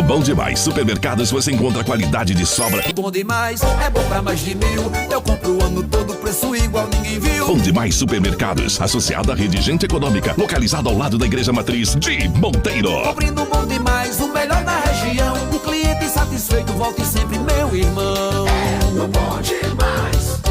Bom Demais Supermercados você encontra qualidade de sobra. Bom Demais é bom pra mais de 1000. Eu compro o ano todo, preço igual ninguém viu. Bom Demais Supermercados, associado à Rede Gente Econômica, localizado ao lado da Igreja Matriz de Monteiro. Cobrindo Bom Demais, o melhor da região. O cliente satisfeito, volte sempre, meu irmão. É Bom Demais.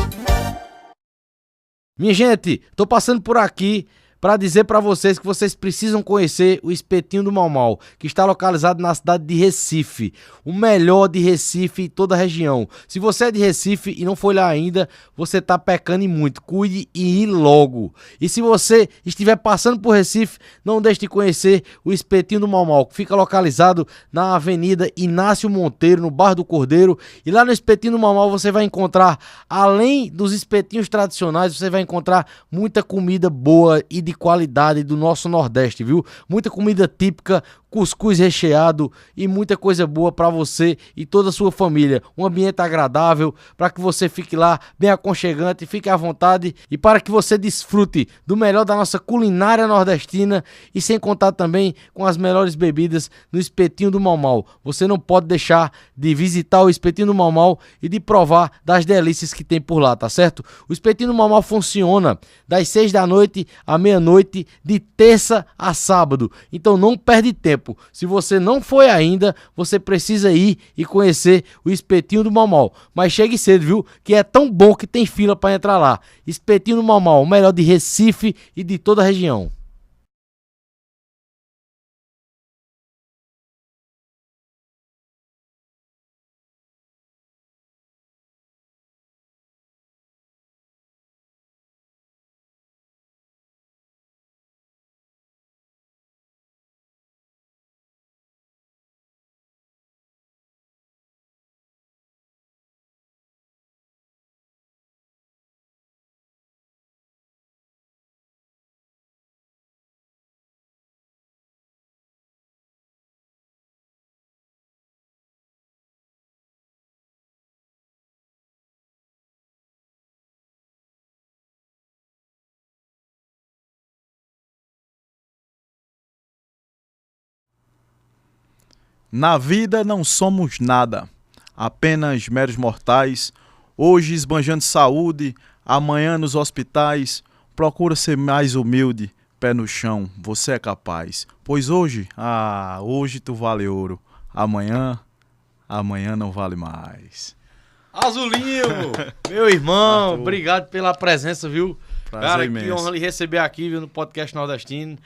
Minha gente, tô passando por aqui para dizer para vocês que vocês precisam conhecer o Espetinho do Mau Mau, que está localizado na cidade de Recife, o melhor de Recife e toda a região. Se você é de Recife e não foi lá ainda, você tá pecando e muito. Cuide e ir logo. E se você estiver passando por Recife, não deixe de conhecer o Espetinho do Mau Mau, que fica localizado na Avenida Inácio Monteiro, no Bairro do Cordeiro. E lá no Espetinho do Mau Mau você vai encontrar, além dos espetinhos tradicionais, você vai encontrar muita comida boa e de qualidade do nosso Nordeste, viu? Muita comida típica, cuscuz recheado e muita coisa boa para você e toda a sua família. Um ambiente agradável para que você fique lá bem aconchegante, fique à vontade e para que você desfrute do melhor da nossa culinária nordestina e sem contar também com as melhores bebidas no Espetinho do Mau Mau. Você não pode deixar de visitar o Espetinho do Mau Mau e de provar das delícias que tem por lá, tá certo? O Espetinho do Mau Mau funciona das 6 da noite à meia-noite, de terça a sábado. Então não perde tempo. Se você não foi ainda, você precisa ir e conhecer o Espetinho do Mau Mau. Mas chegue cedo, viu? Que é tão bom que tem fila para entrar lá. Espetinho do Mau Mau, o melhor de Recife e de toda a região. Na vida não somos nada, apenas meros mortais, hoje esbanjando saúde, amanhã nos hospitais, procura ser mais humilde, pé no chão, você é capaz. Pois hoje, hoje tu vale ouro, amanhã não vale mais. Azulinho, meu irmão, Arthur, obrigado pela presença, viu? Prazer Cara, imenso. que honra lhe receber aqui, viu, no Podcast Nordestino.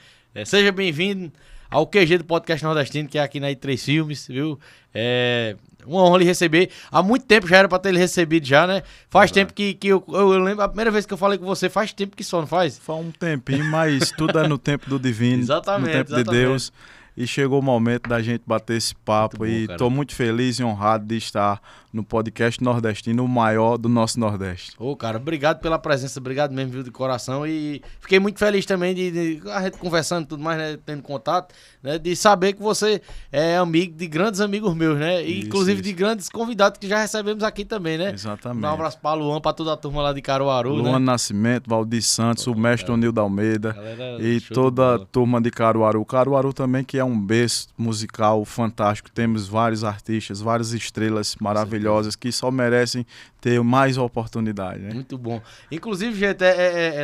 Seja bem-vindo ao QG do Podcast Nordestino, que é aqui na I3 Filmes, viu? É uma honra lhe receber. Há muito tempo já era pra ter lhe recebido já, né? Faz tempo que eu lembro, a primeira vez que eu falei com você, faz tempo que só, não faz? Faz um tempinho, mas tudo é no tempo do divino, Exatamente, no tempo exatamente. de Deus. E chegou o momento da gente bater esse papo Muito bom, e cara. tô muito feliz e honrado de estar no podcast nordestino, o maior do nosso Nordeste. Ô, cara, obrigado pela presença, obrigado mesmo, viu, de coração. E fiquei muito feliz também de a gente conversando e tudo mais, né, tendo contato, né, de saber que você é amigo de grandes amigos meus, né, e inclusive de grandes convidados que já recebemos aqui também, né. Exatamente. Um abraço pra Luan, pra toda a turma lá de Caruaru, Luan né. Nascimento, Valdir Santos, o mestre Onildo Almeida e show de toda a bola. turma de Caruaru. Caruaru também, que é um berço musical fantástico. Temos vários artistas, várias estrelas maravilhosas que só merecem ter mais oportunidade, né? Muito bom. Inclusive, gente,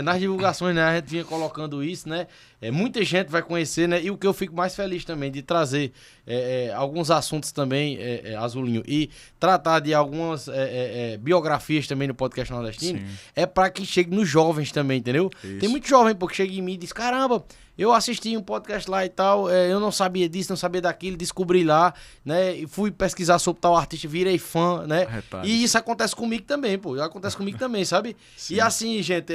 nas divulgações, né, a gente vinha colocando isso, né? Muita gente vai conhecer, né? E o que eu fico mais feliz também de trazer alguns assuntos também, Azulinho, e tratar de algumas biografias também no podcast nordestino, Sim. é para que chegue nos jovens também, entendeu? Isso. Tem muito jovem, pô, que chega em mim e diz, caramba, eu assisti um podcast lá e tal, eu não sabia disso, não sabia daquilo, descobri lá, né? E fui pesquisar sobre tal artista, virei fã, né? Retalhos. E isso acontece comigo também, pô. Acontece comigo também, sabe? Sim. E assim, gente,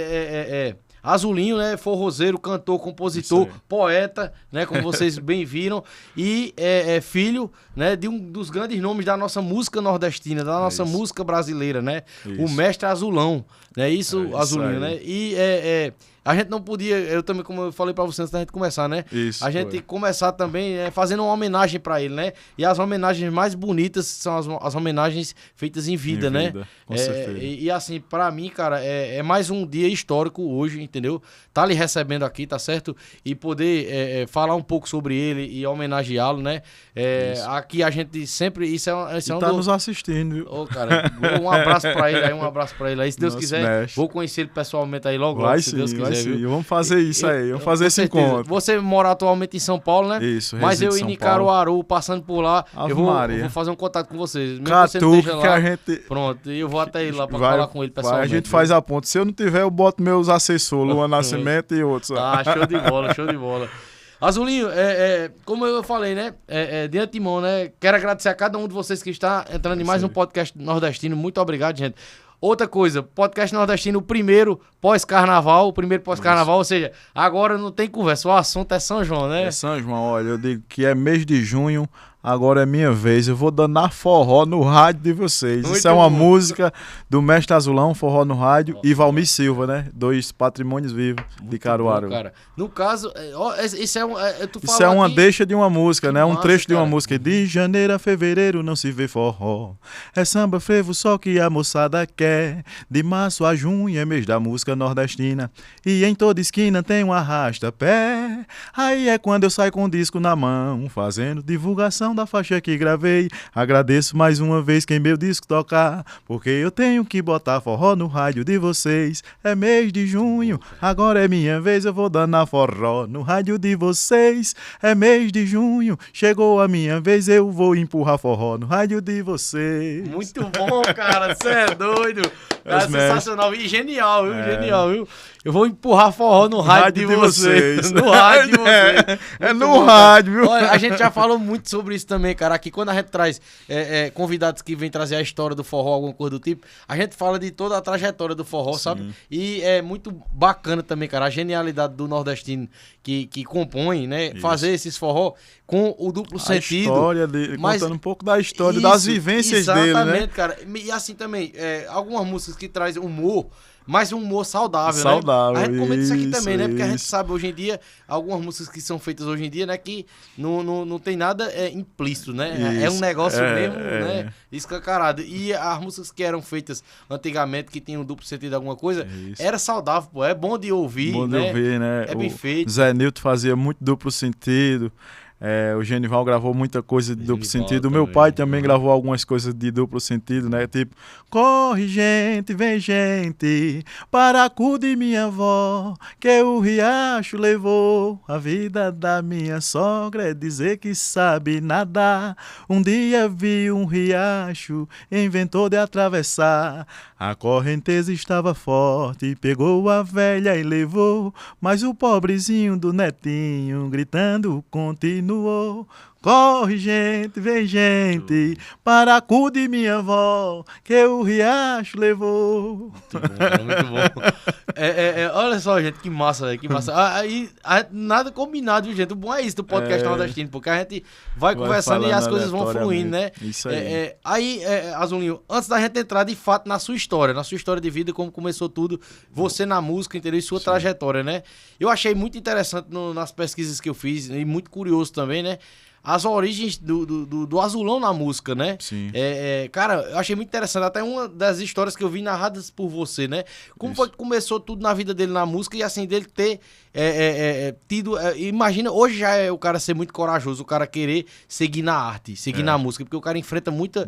Azulinho, né? Forrozeiro, cantor, compositor, Isso aí. poeta, né? Como vocês bem viram. E filho, né? De um dos grandes nomes da nossa música nordestina, da nossa isso. música brasileira, né? Isso. O mestre Azulão, né? Isso, Isso Azulinho, aí. né? E a gente não podia, eu também, como eu falei pra você antes da gente começar, né? Isso, A gente foi. começar também fazendo uma homenagem pra ele, né? E as homenagens mais bonitas são as homenagens feitas em vida, Em né? vida, com certeza. E assim, pra mim, cara, é mais um dia histórico hoje, entendeu? Tá lhe recebendo aqui, tá certo? E poder falar um pouco sobre ele e homenageá-lo, né? Aqui a gente sempre, isso é E um tá nos assistindo, viu? Ô, cara, um abraço pra ele aí, um abraço pra ele aí. Se Deus Nosso quiser, mestre. vou conhecer ele pessoalmente aí logo, Vai se sim, Deus quiser, vai sim. viu? Vamos fazer isso aí, vamos fazer Com esse certeza. encontro. Você mora atualmente em São Paulo, né? Isso, Mas reside eu em indo São em Paulo. Caruaru, passando por lá, Ave eu vou Maria. fazer um contato com vocês. Mesmo que você não Catuque esteja que lá, a gente... pronto, e eu vou até ir lá pra Vai, falar com ele vai, pessoalmente. a gente faz a ponte. Se eu não tiver, eu boto meus assessores, Luan Nascimento e outros. Ah, show de bola, show de bola. Azulinho, como eu falei, né? De antemão, né? Quero agradecer a cada um de vocês que está entrando em mais um podcast nordestino. Muito obrigado, gente. Outra coisa, podcast nordestino, o primeiro pós-carnaval, ou seja, agora não tem conversa, o assunto é São João, né? É São João, olha, eu digo que é mês de junho, agora é minha vez. Eu vou danar forró no rádio de vocês. Muito Isso é uma bom. música do Mestre Azulão, forró no rádio, e Valmir Silva, né? 2 patrimônios vivos de Caruaru. Bom, cara. No caso, isso é um. Tu Isso é falou uma aqui- deixa de uma música, né? Um massa, trecho de uma cara. música. De janeiro a fevereiro não se vê forró. É samba frevo só que a moçada quer. De março a junho é mês da música nordestina. E em toda esquina tem um arrasta-pé. Aí é quando eu saio com o disco na mão, fazendo divulgação da faixa que gravei. Agradeço mais uma vez quem meu disco tocar, porque eu tenho que botar forró no rádio de vocês. É mês de junho, agora é minha vez, eu vou danar forró no rádio de vocês. É mês de junho, chegou a minha vez, eu vou empurrar forró no rádio de vocês. Muito bom, cara. Você é doido. Cara, Os sensacional. E genial, viu? Genial, viu? Eu vou empurrar forró no rádio de vocês. No rádio de vocês. É Muito no bom, cara. rádio, viu? Olha, a gente já falou muito sobre isso também, cara. Aqui quando a gente traz convidados que vêm trazer a história do forró, alguma coisa do tipo, a gente fala de toda a trajetória do forró, sabe? E é muito bacana também, cara, a genialidade do nordestino que compõe, né? Isso. Fazer esses forró com o duplo A sentido. história mas- contando um pouco da história, Isso, das vivências dele, né? exatamente, cara. E assim também, algumas músicas que trazem humor, mas um humor saudável, Saudável, né? A gente comenta isso aqui isso, também, né? Porque a gente isso. sabe hoje em dia, algumas músicas que são feitas hoje em dia, né? Que não tem nada implícito, né? É um Isso, negócio mesmo, é. né? Escancarado. E as músicas que eram feitas antigamente, que tinham duplo sentido de alguma coisa, Isso. era saudável, pô. É bom de ouvir, Bom de né? ouvir, né? É bem O feito. Zé Nilton fazia muito duplo sentido. O Genival gravou muita coisa de duplo Genival sentido. O meu também, pai também Genival. gravou algumas coisas de duplo sentido, né? Tipo, corre gente, vem gente, para acudir minha avó, que o riacho levou a vida da minha sogra, é dizer que sabe nadar. Um dia vi um riacho, inventou de atravessar. A correnteza estava forte, pegou a velha e levou, mas o pobrezinho do netinho, gritando, continuou. Corre gente, vem gente, para acudir minha avó, que o riacho levou. Muito bom, cara, muito bom. Olha só, gente, que massa, velho, que massa. Aí, nada combinado, viu, gente? O bom é isso do podcast nordestino, porque a gente vai conversando e as coisas vão fluindo, né? Isso aí. Azulinho, antes da gente entrar de fato na sua história de vida, como começou tudo, você na música, entendeu? E sua trajetória, né? Eu achei muito interessante nas pesquisas que eu fiz, e muito curioso também, né? As origens do Azulão na música, né? Sim. Cara, eu achei muito interessante. Até uma das histórias que eu vi narradas por você, né? Como foi que começou tudo na vida dele na música e assim, dele ter tido... imagina, hoje já é o cara ser muito corajoso, o cara querer seguir na arte, seguir na música, porque o cara enfrenta muita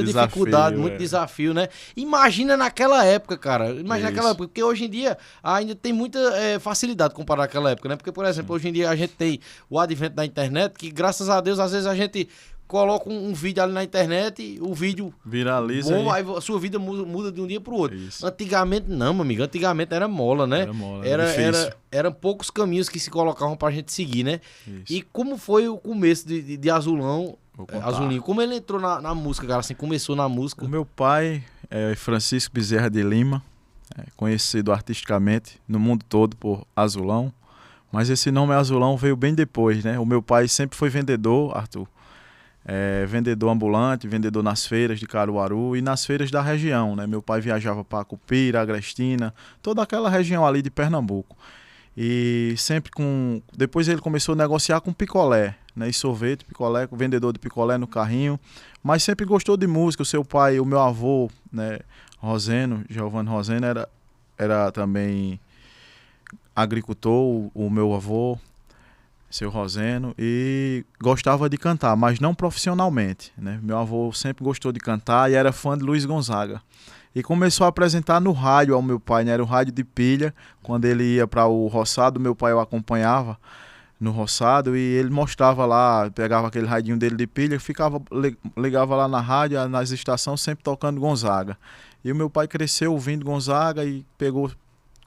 dificuldade, muito desafio, né? Imagina naquela época, cara. Imagina naquela época, porque hoje em dia ainda tem muita facilidade comparado àquela época, né? Porque, por exemplo, hoje em dia a gente tem o advento da internet, que graças a Deus, às vezes a gente coloca um vídeo ali na internet e o vídeo viraliza, aí a sua vida muda de um dia pro outro. Isso. Antigamente não, meu amigo, antigamente era mola, né? Eram poucos caminhos que se colocavam pra gente seguir, né? Isso. E como foi o começo de Azulão, Azulinho? Como ele entrou na música, cara, assim, começou na música? O meu pai é Francisco Bezerra de Lima, conhecido artisticamente no mundo todo por Azulão, mas esse nome Azulão veio bem depois, né? O meu pai sempre foi vendedor, Arthur. Vendedor ambulante, vendedor nas feiras de Caruaru e nas feiras da região, né? Meu pai viajava para Cupira, Agrestina, toda aquela região ali de Pernambuco. E sempre depois ele começou a negociar com picolé, né? E sorvete, picolé, com vendedor de picolé no carrinho, mas sempre gostou de música. O seu pai, o meu avô, né? Giovanni Roseno, era também agricultor, o meu avô, seu Roseno, e gostava de cantar, mas não profissionalmente, né? Meu avô sempre gostou de cantar e era fã de Luiz Gonzaga. E começou a apresentar no rádio ao meu pai, né? Era o rádio de pilha. Quando ele ia para o roçado, meu pai o acompanhava no roçado e ele mostrava lá, pegava aquele radinho dele de pilha, ligava lá na rádio, nas estações, sempre tocando Gonzaga. E o meu pai cresceu ouvindo Gonzaga e pegou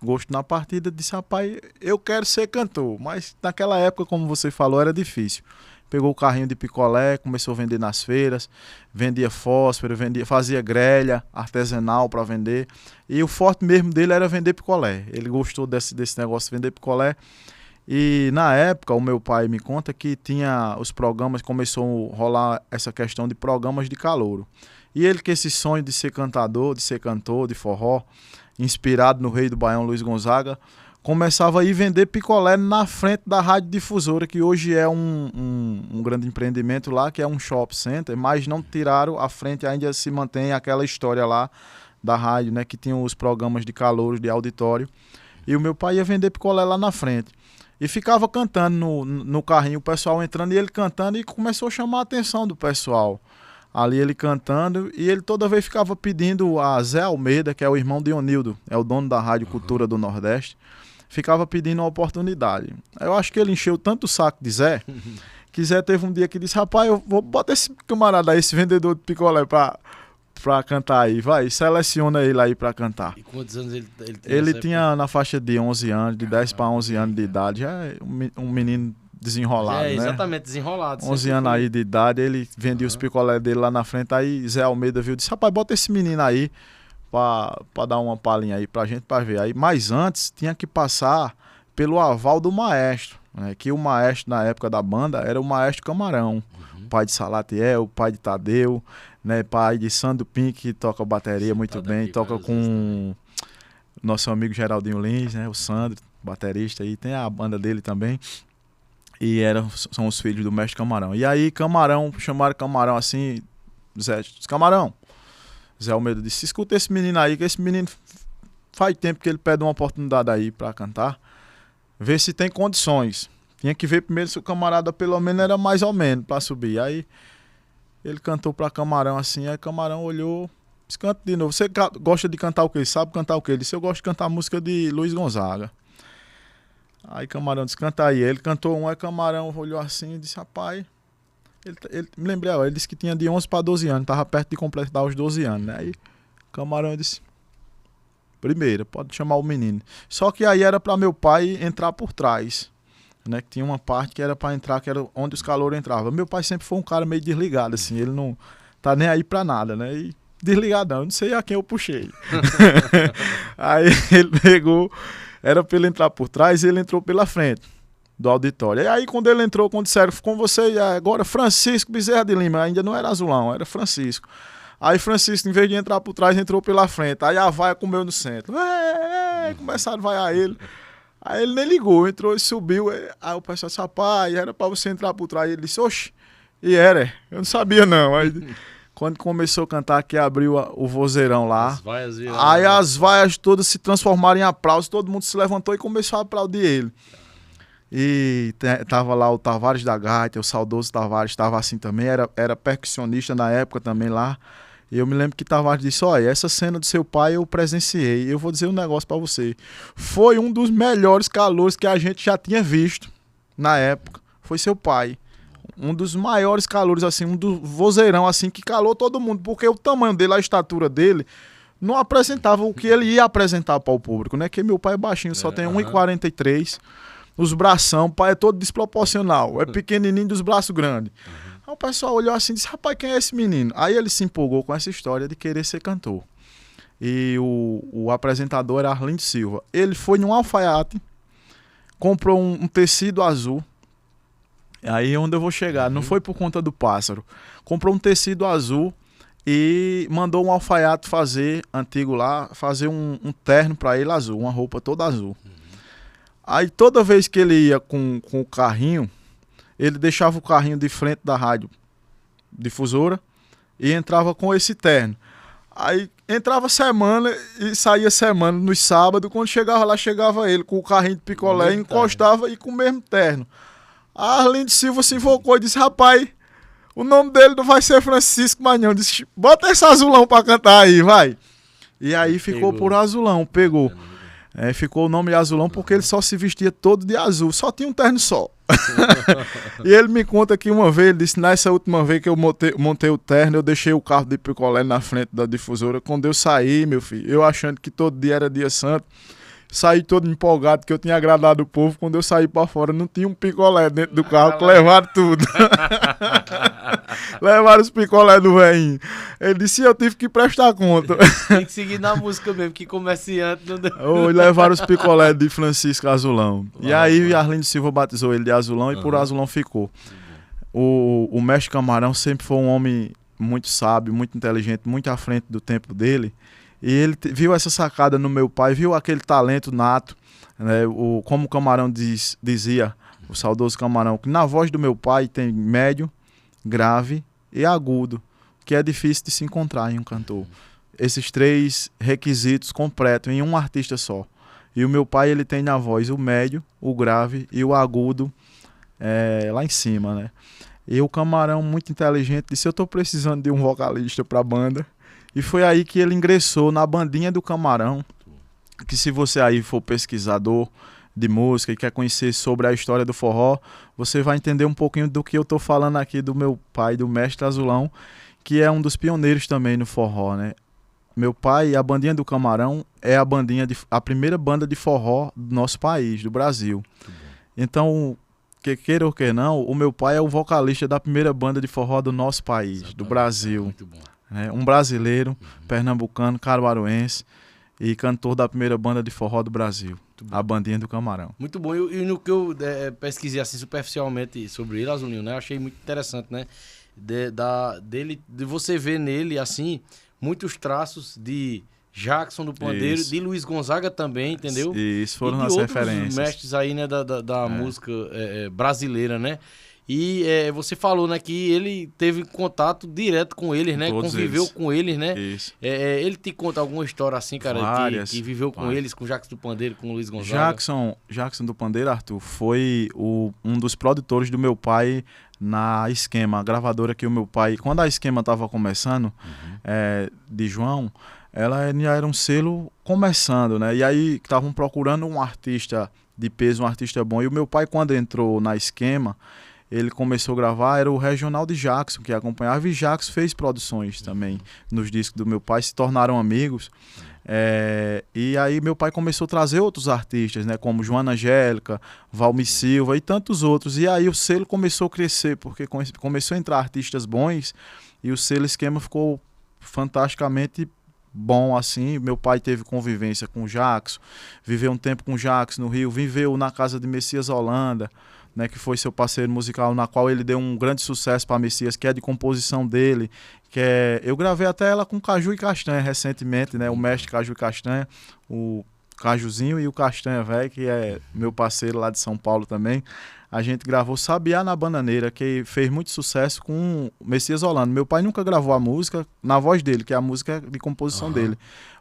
gosto na partida, disse, rapaz, eu quero ser cantor, mas naquela época, como você falou, era difícil. Pegou o carrinho de picolé, começou a vender nas feiras, vendia fósforo, fazia grelha artesanal para vender, e o forte mesmo dele era vender picolé. Ele gostou desse negócio de vender picolé, e na época o meu pai me conta que tinha os programas, começou a rolar essa questão de programas de calouro. E ele, com esse sonho de ser cantador, de ser cantor de forró, inspirado no rei do Baião, Luiz Gonzaga, começava a ir vender picolé na frente da Rádio Difusora, que hoje é um grande empreendimento lá, que é um shopping center, mas não tiraram a frente, ainda se mantém aquela história lá da rádio, né, que tinha os programas de calouros, de auditório, e o meu pai ia vender picolé lá na frente. E ficava cantando no carrinho, o pessoal entrando e ele cantando, e começou a chamar a atenção do pessoal. Ali ele cantando, e ele toda vez ficava pedindo a Zé Almeida, que é o irmão de Onildo, é o dono da Rádio Cultura do Nordeste, ficava pedindo uma oportunidade. Eu acho que ele encheu tanto o saco de Zé, que Zé teve um dia que disse, rapaz, eu vou botar esse camarada aí, esse vendedor de picolé pra cantar aí, vai, seleciona ele aí pra cantar. E quantos anos ele tinha? Ele tinha na faixa de 11 anos, de 10 para 11 anos de idade, já é um menino desenrolado, né? Exatamente, desenrolado. 11 anos aí de idade, ele vendia os picolés dele lá na frente, aí Zé Almeida viu e disse, rapaz, bota esse menino aí pra dar uma palhinha aí pra gente, pra ver. Aí, mas antes, tinha que passar pelo aval do maestro, né? Que o maestro, na época da banda, era o maestro Camarão, pai de Salatiel, pai de Tadeu, né? Pai de Sandro Pink, que toca bateria muito bem, toca com nosso amigo Geraldinho Lins, né? O Sandro, baterista, aí tem a banda dele também. E são os filhos do mestre Camarão. E aí chamaram Camarão assim, Camarão. Zé Almeida disse, escuta esse menino aí, que esse menino faz tempo que ele pede uma oportunidade aí pra cantar. Vê se tem condições. Tinha que ver primeiro se o camarada pelo menos era mais ou menos pra subir. Aí ele cantou pra Camarão assim, aí Camarão olhou, disse, canta de novo. Você gosta de cantar o quê? Sabe cantar o quê? Ele disse, eu gosto de cantar a música de Luiz Gonzaga. Aí Camarão disse, canta aí. Ele cantou um, aí Camarão olhou assim e disse, rapaz, ele me lembrei, ele disse que tinha de 11 para 12 anos, estava perto de completar os 12 anos, né? Aí Camarão disse, primeiro, pode chamar o menino. Só que aí era para meu pai entrar por trás, né? Que tinha uma parte que era para entrar, que era onde os calouros entravam. Meu pai sempre foi um cara meio desligado, assim, ele não tá nem aí para nada, né? E desligadão, não sei a quem eu puxei. Aí ele pegou... Era pra ele entrar por trás e ele entrou pela frente do auditório. E aí quando ele entrou, quando disseram com você agora Francisco Bezerra de Lima, ainda não era Azulão, era Francisco. Aí Francisco, em vez de entrar por trás, entrou pela frente. Aí a vaia comeu no centro. Começaram a vaiar ele. Aí ele nem ligou, entrou e subiu. Aí o pessoal disse, rapaz, era pra você entrar por trás. Ele disse, oxe, e era, eu não sabia não. Aí quando começou a cantar, que abriu o vozeirão lá, As vaias viraram, aí as vaias todas se transformaram em aplausos, todo mundo se levantou e começou a aplaudir ele. E tava lá o Tavares da Gaita, o saudoso Tavares estava assim também, era percussionista na época também lá. E eu me lembro que Tavares disse, olha, essa cena do seu pai eu presenciei, eu vou dizer um negócio pra você. Foi um dos melhores calouros que a gente já tinha visto na época, foi seu pai. Um dos maiores calouros, assim, um do vozeirão, assim, que calou todo mundo, porque o tamanho dele, a estatura dele, não apresentava o que ele ia apresentar para o público, né? Que meu pai é baixinho, só tem 1,43, os bração, o pai é todo desproporcional, é pequenininho dos braços grandes. Aí o pessoal olhou assim e disse, rapaz, quem é esse menino? Aí ele se empolgou com essa história de querer ser cantor. E o apresentador era Arlindo Silva. Ele foi num alfaiate, comprou um tecido azul. Aí é onde eu vou chegar, não foi por conta do pássaro. Comprou um tecido azul e mandou um alfaiate antigo lá, fazer um terno para ele azul, uma roupa toda azul. Aí toda vez que ele ia com o carrinho, ele deixava o carrinho de frente da rádio difusora e entrava com esse terno. Aí entrava semana e saía semana nos sábados, quando chegava lá, chegava ele com o carrinho de picolé, encostava e com o mesmo terno. A Arlindo Silva se invocou e disse, rapaz, o nome dele não vai ser Francisco, mas não. Disse, bota esse Azulão pra cantar aí, vai. E aí ficou por Azulão, pegou. Ficou o nome de Azulão porque ele só se vestia todo de azul, só tinha um terno só. E ele me conta que uma vez, ele disse, nessa última vez que eu montei o terno, eu deixei o carro de picolé na frente da difusora. Quando eu saí, meu filho, eu achando que todo dia era dia santo, saí todo empolgado que eu tinha agradado o povo. Quando eu saí pra fora, não tinha um picolé dentro do carro, que levaram tudo. Levaram os picolés do velhinho. Ele disse, eu tive que prestar conta. Tem que seguir na música mesmo, que comerciante não deu. Levaram os picolés de Francisco Azulão. E aí Arlindo Silva batizou ele de Azulão e por Azulão ficou. O mestre Camarão sempre foi um homem muito sábio, muito inteligente, muito à frente do tempo dele. E ele viu essa sacada no meu pai, viu aquele talento nato, né? Como o Camarão dizia, o saudoso Camarão, que na voz do meu pai tem médio, grave e agudo, que é difícil de se encontrar em um cantor. Esses três requisitos completos em um artista só. E o meu pai, ele tem na voz o médio, o grave e o agudo lá em cima, né? E o Camarão, muito inteligente, disse, eu tô precisando de um vocalista pra banda. E foi aí que ele ingressou na bandinha do Camarão, que se você aí for pesquisador de música e quer conhecer sobre a história do forró, você vai entender um pouquinho do que eu tô falando aqui do meu pai, do mestre Azulão, que é um dos pioneiros também no forró, né? Meu pai, a bandinha do Camarão é a primeira banda de forró do nosso país, do Brasil. Então, que queira ou que não, o meu pai é o vocalista da primeira banda de forró do nosso país, do Brasil. Muito bom. Um brasileiro, pernambucano, caruaruense e cantor da primeira banda de forró do Brasil, a bandinha do Camarão. Muito bom, e no que eu pesquisei assim superficialmente sobre ele, Azulinho, né? Eu achei muito interessante, né? De você ver nele, assim, muitos traços de Jackson do Pandeiro, de Luiz Gonzaga também, entendeu? Isso, foram as referências. referências. Mestres aí, né, da música brasileira, né? E você falou, né, que ele teve contato direto com eles, né? Todos conviveu eles. Com eles, né? Isso. Ele te conta alguma história assim, cara, Várias, que viveu com várias. eles, com o Jackson do Pandeiro, com o Luiz Gonzaga? Jackson do Pandeiro, Arthur, foi um dos produtores do meu pai na Esquema, a gravadora que o meu pai... Quando a Esquema estava começando, de João, ela já era um selo começando, né? E aí estavam procurando um artista de peso, um artista bom. E o meu pai, quando entrou na Esquema, ele começou a gravar, era o regional de Jackson que acompanhava, e Jackson fez produções também nos discos do meu pai, se tornaram amigos. E aí meu pai começou a trazer outros artistas, né, como Joana Angélica, Valmir Silva e tantos outros. E aí o selo começou a crescer, porque começou a entrar artistas bons, e o selo Esquema ficou fantasticamente bom assim. Meu pai teve convivência com o Jackson, viveu um tempo com o Jackson no Rio, viveu na casa de Messias Holanda, né, que foi seu parceiro musical, na qual ele deu um grande sucesso para Messias, que é de composição dele, eu gravei até ela com Caju e Castanha recentemente, né, o mestre Caju e Castanha, o Cajuzinho e o Castanha Velho, que é meu parceiro lá de São Paulo também. A gente gravou Sabiá na Bananeira, que fez muito sucesso com o Messias Holanda. Meu pai nunca gravou a música na voz dele, que é a música de composição dele.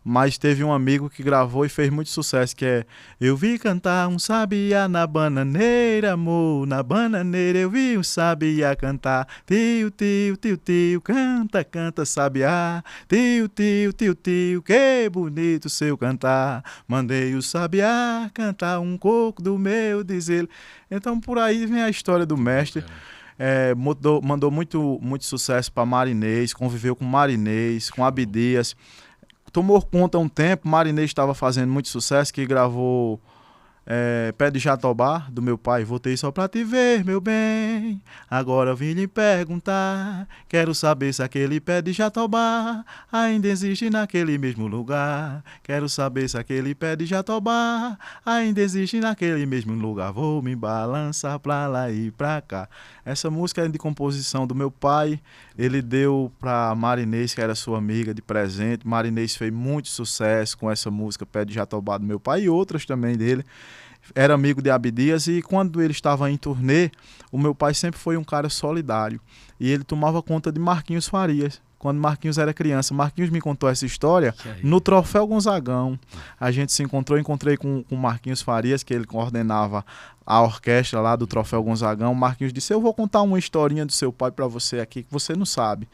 Mas teve um amigo que gravou e fez muito sucesso, que é: eu vi cantar um sabiá na bananeira, amor, na bananeira eu vi um sabiá cantar. Tio, tio, tio, tio, canta, canta sabiá. Tio, tio, tio, tio, que bonito seu cantar. Mandei o sabiá cantar um coco do meu dizer. Então por aí vem a história do mestre. Mandou muito sucesso para Marinês, conviveu com Marinês, com Abdias. Tomou conta um tempo, Marinês estava fazendo muito sucesso, que gravou Pé de Jatobá, do meu pai. Voltei só pra te ver, meu bem, agora vim lhe perguntar. Quero saber se aquele pé de Jatobá ainda existe naquele mesmo lugar. Quero saber se aquele pé de Jatobá ainda existe naquele mesmo lugar. Vou me balançar pra lá e pra cá. Essa música é de composição do meu pai. Ele deu pra Marinês, que era sua amiga, de presente. Marinês fez muito sucesso com essa música, Pé de Jatobá, do meu pai, e outras também dele. Era amigo de Abdias, e quando ele estava em turnê, o meu pai sempre foi um cara solidário. E ele tomava conta de Marquinhos Farias. Quando Marquinhos era criança, Marquinhos me contou essa história no Troféu Gonzagão. A gente se encontrei com Marquinhos Farias, que ele coordenava a orquestra lá do Troféu Gonzagão. Marquinhos disse: eu vou contar uma historinha do seu pai para você aqui, que você não sabe.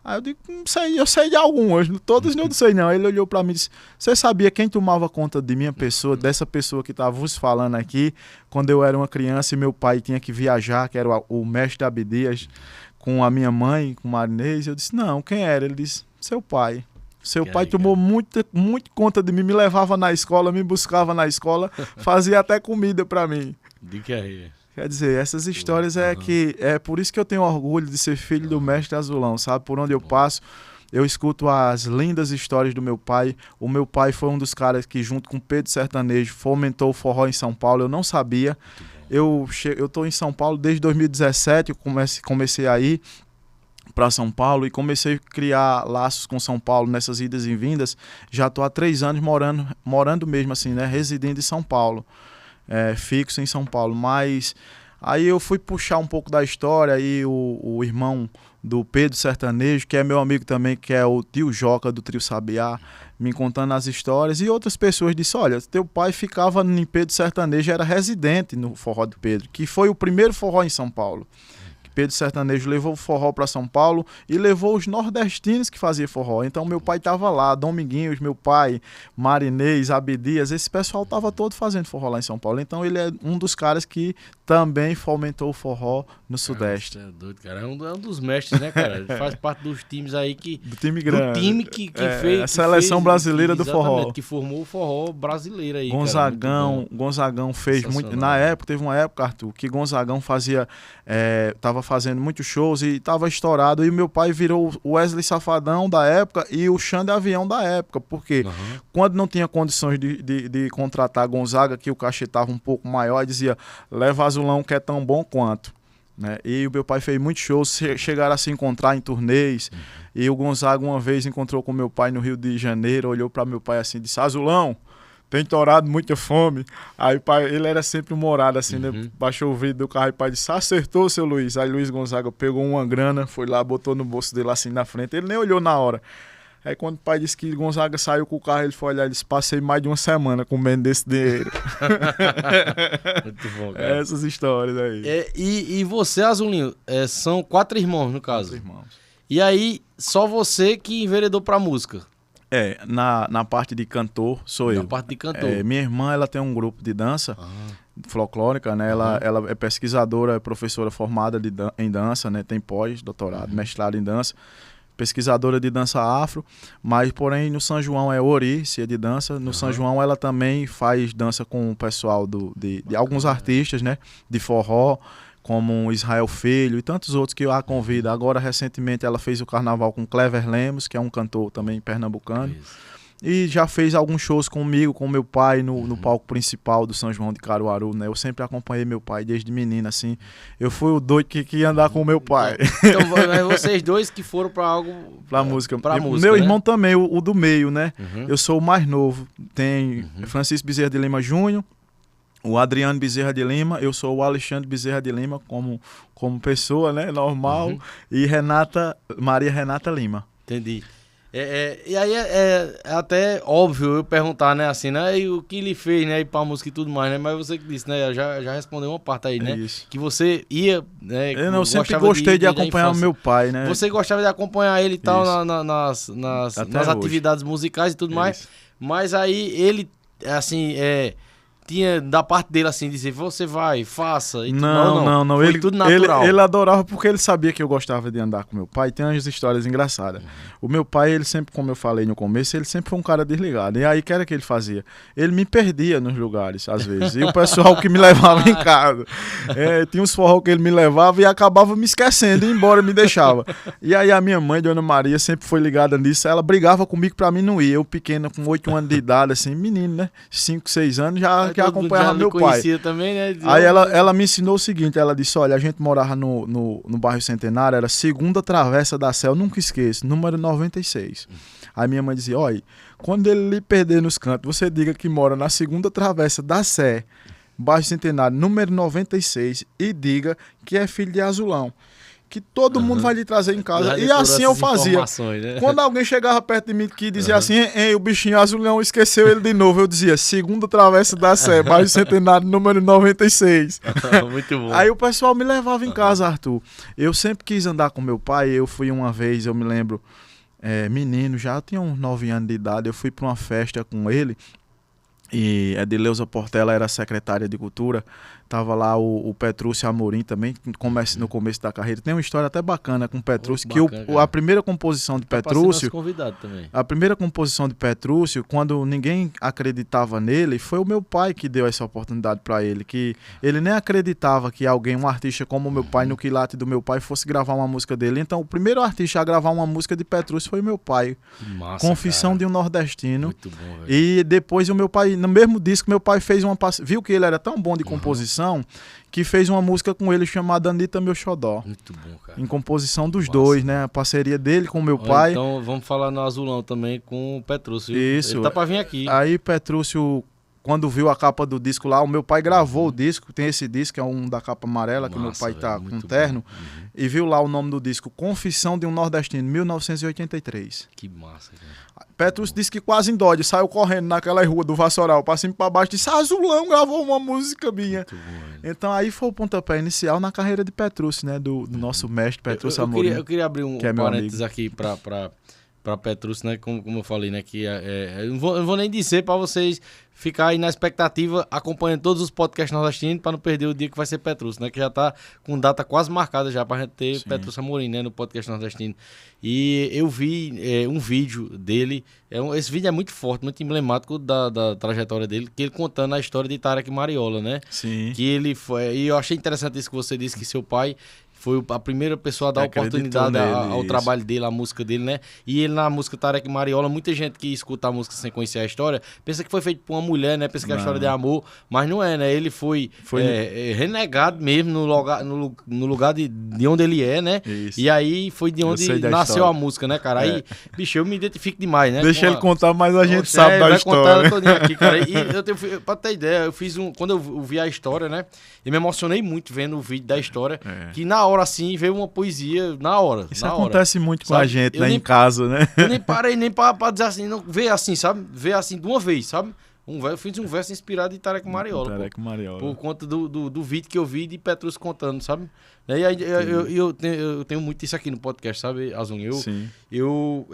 Aí eu digo: não sei, eu sei de algumas, todos não sei não. Ele olhou para mim e disse: você sabia quem tomava conta de minha pessoa, dessa pessoa que estava vos falando aqui, quando eu era uma criança e meu pai tinha que viajar, que era o mestre Abdias, com a minha mãe, com o Marinês? Eu disse: não, quem era? Ele disse: seu pai. Seu pai tomou muito conta de mim, me levava na escola, me buscava na escola, fazia até comida para mim. De que aí? Quer dizer, essas histórias é por isso que eu tenho orgulho de ser filho do mestre Azulão, sabe? Por onde eu passo, eu escuto as lindas histórias do meu pai. O meu pai foi um dos caras que, junto com Pedro Sertanejo, fomentou o forró em São Paulo. Eu não sabia. Eu estou em São Paulo desde 2017, eu comecei a ir para São Paulo e comecei a criar laços com São Paulo nessas idas e vindas. Já estou há 3 anos morando mesmo assim, né? Residindo em São Paulo. Fixo em São Paulo, mas aí eu fui puxar um pouco da história e o irmão do Pedro Sertanejo, que é meu amigo também, que é o tio Joca do Trio Sabiá, me contando as histórias, e outras pessoas disseram: olha, teu pai ficava em Pedro Sertanejo, era residente no forró do Pedro, que foi o primeiro forró em São Paulo. Pedro Sertanejo levou o forró para São Paulo e levou os nordestinos que faziam forró. Então meu pai estava lá, Dominguinhos, meu pai, Marinês, Abdias, esse pessoal estava todo fazendo forró lá em São Paulo. Então ele é um dos caras que também fomentou o forró no Sudeste. Você é doido, cara. É um dos mestres, né, cara? Ele faz parte dos times aí que... Do time grande. Do time que fez... A seleção brasileira do forró. Que formou o forró brasileiro aí, Gonzagão fez muito... Na época, teve uma época, Arthur, que Gonzagão tava fazendo muitos shows e tava estourado, e meu pai virou o Wesley Safadão da época e o Xande Avião da época, porque quando não tinha condições de contratar Gonzaga, que o cachê tava um pouco maior, dizia: leva Azulão, que é tão bom quanto, né? E o meu pai fez muitos shows, chegaram a se encontrar em turnês, e o Gonzaga uma vez encontrou com meu pai no Rio de Janeiro, olhou para meu pai assim e disse: Azulão, tem torado muita fome. Aí o pai, ele era sempre humorado assim, né? Baixou o vidro do carro e o pai disse: acertou, seu Luiz. Aí Luiz Gonzaga pegou uma grana, foi lá, botou no bolso dele assim na frente, ele nem olhou na hora. Aí quando o pai disse que Gonzaga saiu com o carro, ele foi olhar e disse: passei mais de uma semana comendo desse dinheiro. Muito bom, cara. Essas histórias aí. E você, Azulinho, são 4 irmãos no caso. 4 irmãos. E aí, só você que enveredou pra música? Na parte de cantor sou eu. Na parte de cantor. Minha irmã, ela tem um grupo de dança folclórica, né? Ela é pesquisadora, é professora formada em dança, né? Tem pós-doutorado, mestrado em dança. Pesquisadora de dança afro, mas porém no São João é ouriça de dança. No São João ela também faz dança com o pessoal de alguns artistas, né? De forró, como Israel Filho e tantos outros que a convida. Agora, recentemente, ela fez o carnaval com Clever Lemos, que é um cantor também pernambucano. Isso. E já fez alguns shows comigo, com meu pai, no palco principal do São João de Caruaru, né? Eu sempre acompanhei meu pai desde menino, assim. Eu fui o doido que ia andar com o meu pai. Então, vocês dois que foram pra algo... Pra música. Pra música, meu né? irmão também, o do meio, né? Uhum. Eu sou o mais novo. Tem Francisco Bezerra de Lima Júnior, o Adriano Bezerra de Lima, eu sou o Alexandre Bezerra de Lima como pessoa, né? Normal. E Maria Renata Lima. Entendi. E aí é até óbvio eu perguntar, né, assim, né, e o que ele fez, né, ir pra música e tudo mais, né, mas você que disse, né, já respondeu uma parte aí, né, Isso. que você ia, né, Eu sempre gostei de acompanhar o meu pai, né? Você gostava de acompanhar ele e tal Isso. nas hoje. atividades musicais e tudo mais, Isso. mas aí ele, assim, tinha da parte dele, assim, dizer, você vai, faça. E tudo. Não. Foi Ele, tudo natural. ele adorava porque ele sabia que eu gostava de andar com meu pai. Tem umas histórias engraçadas. O meu pai, ele sempre, como eu falei no começo, ele sempre foi um cara desligado. E aí, o que era que ele fazia? Ele me perdia nos lugares, às vezes. E o pessoal que me levava em casa. Tinha uns forró que ele me levava e acabava me esquecendo, e ia embora, me deixava. E aí, a minha mãe, Dona Maria, sempre foi ligada nisso. Ela brigava comigo pra mim não ir. Eu, pequena, com 8 anos de idade, assim, menino, né? 5, 6 anos, já que acompanhava meu pai. Também, né? Aí ela me ensinou o seguinte, ela disse, olha, a gente morava no bairro Centenário, era segunda travessa da Sé, eu nunca esqueço, número 96. Aí minha mãe dizia, olha, quando ele lhe perder nos cantos, você diga que mora na segunda travessa da Sé, bairro Centenário, número 96, e diga que é filho de Azulão. Que todo mundo vai lhe trazer em casa. E assim eu fazia. Né? Quando alguém chegava perto de mim que dizia assim, o bichinho Azulão esqueceu ele de novo, eu dizia, segunda travessa da Sé, bairro Centenário, número 96. Muito bom. Aí o pessoal me levava em casa, Arthur. Eu sempre quis andar com meu pai, eu fui uma vez, eu me lembro, menino, já tinha uns 9 anos de idade, eu fui para uma festa com ele, e a Edileuza Portela era secretária de Cultura, tava lá o Petrúcio Amorim também, no começo da carreira. Tem uma história até bacana com o Petrúcio, que a primeira composição de Petrúcio, a primeira composição de Petrúcio, quando ninguém acreditava nele, foi o meu pai que deu essa oportunidade para ele, que ele nem acreditava que alguém, um artista como o meu pai, no quilate do meu pai, fosse gravar uma música dele. Então, o primeiro artista a gravar uma música de Petrúcio foi o meu pai. Massa, Confissão cara. de um Nordestino. Muito bom, velho. E depois o meu pai, no mesmo disco, meu pai fez viu que ele era tão bom de composição, que fez uma música com ele chamada Anitta Meu Xodó. Muito bom, cara. Em composição dos dois, né? A parceria dele com o meu pai. Então vamos falar no Azulão também com o Petrúcio. Isso. Ele tá pra vir aqui. Aí Petrúcio, quando viu a capa do disco lá, o meu pai gravou o disco, tem esse disco, que é um da capa amarela, que o meu pai tá com terno, e viu lá o nome do disco, Confissão de um Nordestino, 1983. Que massa, cara. Petrúcio disse que quase endóide, saiu correndo naquela rua do Vassoural, pra cima e pra baixo, disse, Azulão gravou uma música minha. Então aí foi o pontapé inicial na carreira de Petrúcio, né, do nosso mestre Petrúcio Amorim. Eu queria abrir um parênteses aqui pra Petrúcio, né, como eu falei, né, que eu não vou nem dizer pra vocês ficarem na expectativa, acompanhando todos os podcasts nordestinos, pra não perder o dia que vai ser Petrúcio, né, que já tá com data quase marcada já pra gente ter Petrúcio Amorim, né, no podcast nordestino. E eu vi um vídeo dele, esse vídeo é muito forte, muito emblemático da trajetória dele, que ele contando a história de Tarek Mariola, né? Sim. Que ele foi, e eu achei interessante isso que você disse, que seu pai foi a primeira pessoa a dar oportunidade ao trabalho dele, à música dele, né? E ele na música Tarek Mariola, muita gente que escuta a música sem conhecer a história, pensa que foi feito por uma mulher, né? Pensa que é a história de amor, mas não é, né? Ele foi renegado mesmo no lugar de onde ele é, né? Isso. E aí foi de onde nasceu história. A música, né, cara? Aí, bicho, eu me identifico demais, né? Deixa ele contar, mas a gente sabe da história. Vai contar ela todinha aqui, cara. E pra ter ideia, eu fiz quando eu vi a história, né? Eu me emocionei muito vendo o vídeo da história, que na hora, assim, veio uma poesia, na hora. Isso acontece muito com a gente, né, em casa, né? Eu nem parei nem pra dizer assim, não, ver assim, sabe? Ver assim de uma vez, sabe? Eu fiz um verso inspirado em Tarek Mariola. Tarek Mariola. Por conta do vídeo que eu vi de Petrúcio contando, sabe? E aí eu tenho muito isso aqui no podcast, sabe, Azul? Eu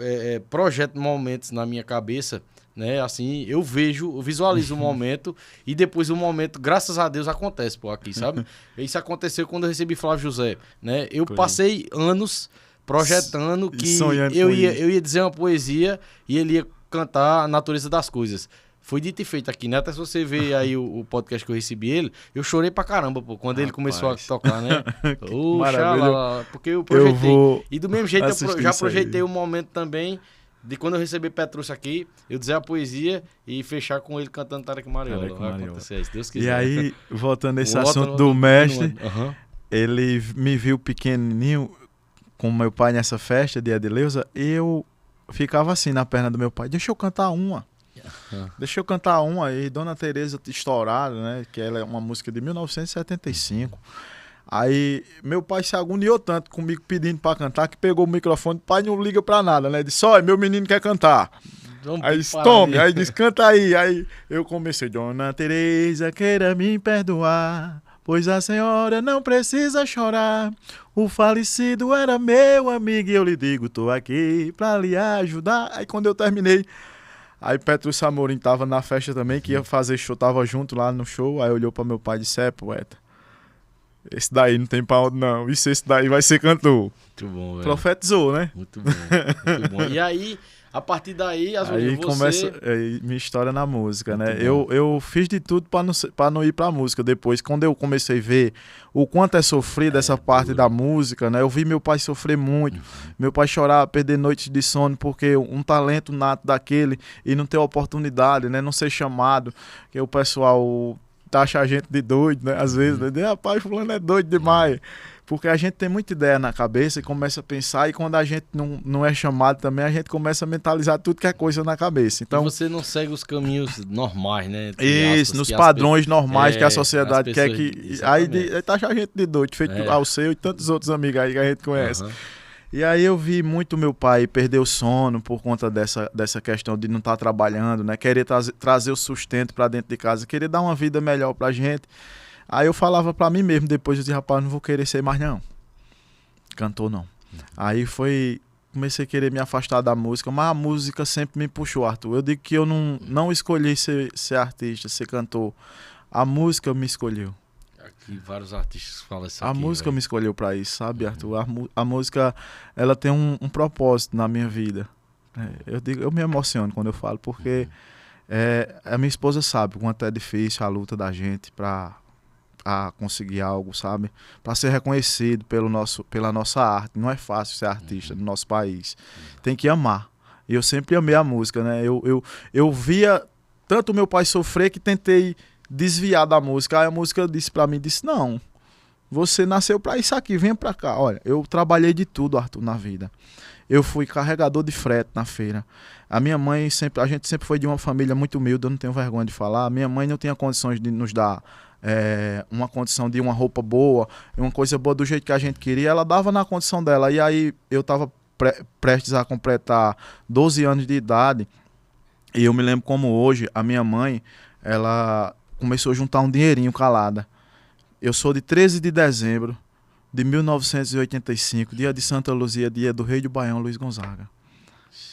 projeto momentos na minha cabeça, né? Assim, eu visualizo o momento e depois o momento, graças a Deus, acontece, aqui, sabe? Isso aconteceu quando eu recebi Flávio José, né? Eu passei anos projetando que eu ia dizer uma poesia e ele ia cantar a natureza das coisas. foi dito e feito aqui, né? Até se você ver aí o podcast que eu recebi ele, eu chorei pra caramba, pô, quando ele começou a tocar, né? Oxalá, porque eu projetei. E do mesmo jeito eu já projetei o momento também de quando eu receber Petrúcio aqui, eu dizer a poesia e fechar com ele cantando Tarek Mariola. Vai acontecer isso, Deus quiser. E aí, voltando nesse assunto do mestre, ele me viu pequenininho com meu pai nessa festa de Edileuza e eu ficava assim na perna do meu pai, deixa eu cantar uma. Deixa eu cantar uma aí, Dona Teresa Estourada, né? Que ela é uma música de 1975. Aí meu pai se agoniou tanto comigo pedindo pra cantar que pegou o microfone, pai não liga pra nada, né? Disse, olha, meu menino quer cantar. Aí disse, tome, aí disse, canta aí. Aí eu comecei, Dona Teresa, queira me perdoar, pois a senhora não precisa chorar. O falecido era meu amigo e eu lhe digo, tô aqui pra lhe ajudar. Aí quando eu terminei, aí Petrúcio Amorim tava na festa também, que ia fazer show, tava junto lá no show. Aí olhou pra meu pai e disse, poeta, esse daí não tem pra onde não, isso, esse daí vai ser cantor. Muito bom, velho. Profetizou, né? Muito bom, muito bom. E aí, a partir daí, aí começa minha história na música, muito né? Eu fiz de tudo pra não ir pra música. Depois, quando eu comecei a ver o quanto é sofrido essa parte da música, né? Eu vi meu pai sofrer muito, meu pai chorar, perder noites de sono, porque um talento nato daquele e não ter oportunidade, né? Não ser chamado, que o pessoal taxa a gente de doido, né? Às vezes, né? Rapaz, fulano é doido demais. Porque a gente tem muita ideia na cabeça e começa a pensar, e quando a gente não é chamado também, a gente começa a mentalizar tudo que é coisa na cabeça. Então, e você não segue os caminhos normais, né? Isso, nos padrões normais que a sociedade quer que... Aí taxa a gente de doido, feito ao seu e tantos outros amigos aí que a gente conhece. E aí eu vi muito meu pai perder o sono por conta dessa questão de não estar trabalhando, né? Querer trazer o sustento para dentro de casa, querer dar uma vida melhor pra gente. Aí eu falava pra mim mesmo, depois eu disse, rapaz, não vou querer ser mais não. Cantor não. Aí comecei a querer me afastar da música, mas a música sempre me puxou, Arthur. Eu digo que eu não escolhi ser artista, ser cantor. A música me escolheu. Aqui vários artistas falam isso. A música me escolheu pra isso, sabe, Arthur? A música, ela tem um propósito na minha vida. Eu me emociono quando eu falo, porque a minha esposa sabe o quanto é difícil a luta da gente pra conseguir algo, sabe? Para ser reconhecido pela nossa arte. Não é fácil ser artista no nosso país. Tem que amar. E eu sempre amei a música, né? Eu via tanto meu pai sofrer que tentei desviar da música. Aí a música disse para mim, não, você nasceu para isso aqui, venha para cá. Olha, eu trabalhei de tudo, Arthur, na vida. Eu fui carregador de frete na feira. A minha mãe a gente sempre foi de uma família muito humilde, eu não tenho vergonha de falar. A minha mãe não tinha condições de nos dar uma condição de uma roupa boa, uma coisa boa do jeito que a gente queria, ela dava na condição dela. E aí eu estava prestes a completar 12 anos de idade, e eu me lembro como hoje, a minha mãe, ela começou a juntar um dinheirinho calada. Eu sou de 13 de dezembro de 1985, dia de Santa Luzia, dia do rei do Baião, Luiz Gonzaga.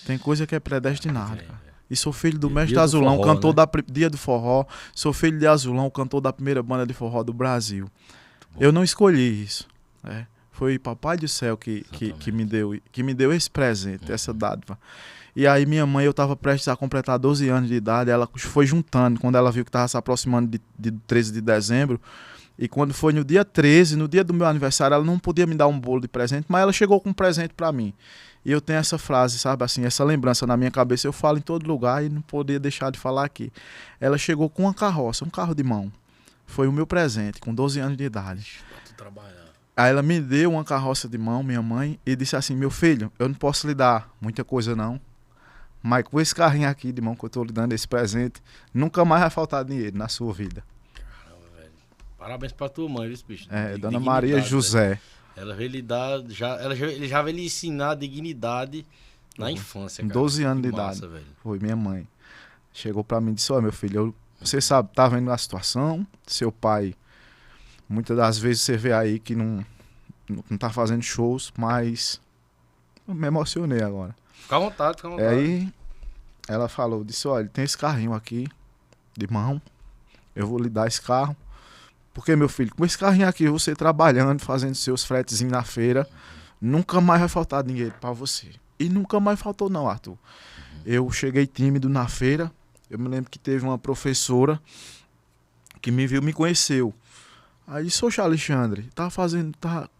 Tem coisa que é predestinada, cara. E sou filho do mestre Azulão, forró, cantor, né? Dia do forró. Sou filho de Azulão, cantor da primeira banda de forró do Brasil. Eu não escolhi isso. Foi Papai do Céu que me deu esse presente, essa dádiva. E aí minha mãe, eu estava prestes a completar 12 anos de idade, ela foi juntando, quando ela viu que estava se aproximando de 13 de dezembro, e quando foi no dia 13, no dia do meu aniversário, ela não podia me dar um bolo de presente, mas ela chegou com um presente para mim. E eu tenho essa frase, sabe, assim, essa lembrança na minha cabeça, eu falo em todo lugar e não podia deixar de falar aqui. Ela chegou com uma carroça, um carro de mão. Foi o meu presente, com 12 anos de idade. Aí ela me deu uma carroça de mão, minha mãe, e disse assim, meu filho, eu não posso lhe dar muita coisa não, mas com esse carrinho aqui de mão que eu tô lhe dando, esse presente, nunca mais vai faltar dinheiro na sua vida. Caramba, velho. Parabéns pra tua mãe, viu, bicho? Dona Maria José. Velho. Ela veio lhe dar, ele já veio lhe ensinar a dignidade na infância, cara. 12 anos de idade, velho. Foi minha mãe. Chegou pra mim e disse, meu filho, você sabe, tá vendo a situação, seu pai, muitas das vezes você vê aí que não tá fazendo shows, mas eu me emocionei agora. Fica à vontade, fica à vontade. Aí ela falou, disse, olha, tem esse carrinho aqui de mão, eu vou lhe dar esse carro. Porque, meu filho, com esse carrinho aqui, você trabalhando, fazendo seus fretezinhos na feira, nunca mais vai faltar dinheiro pra você. E nunca mais faltou não, Arthur. Eu cheguei tímido na feira, eu me lembro que teve uma professora que me viu, me conheceu. Aí disse, oxe, Alexandre,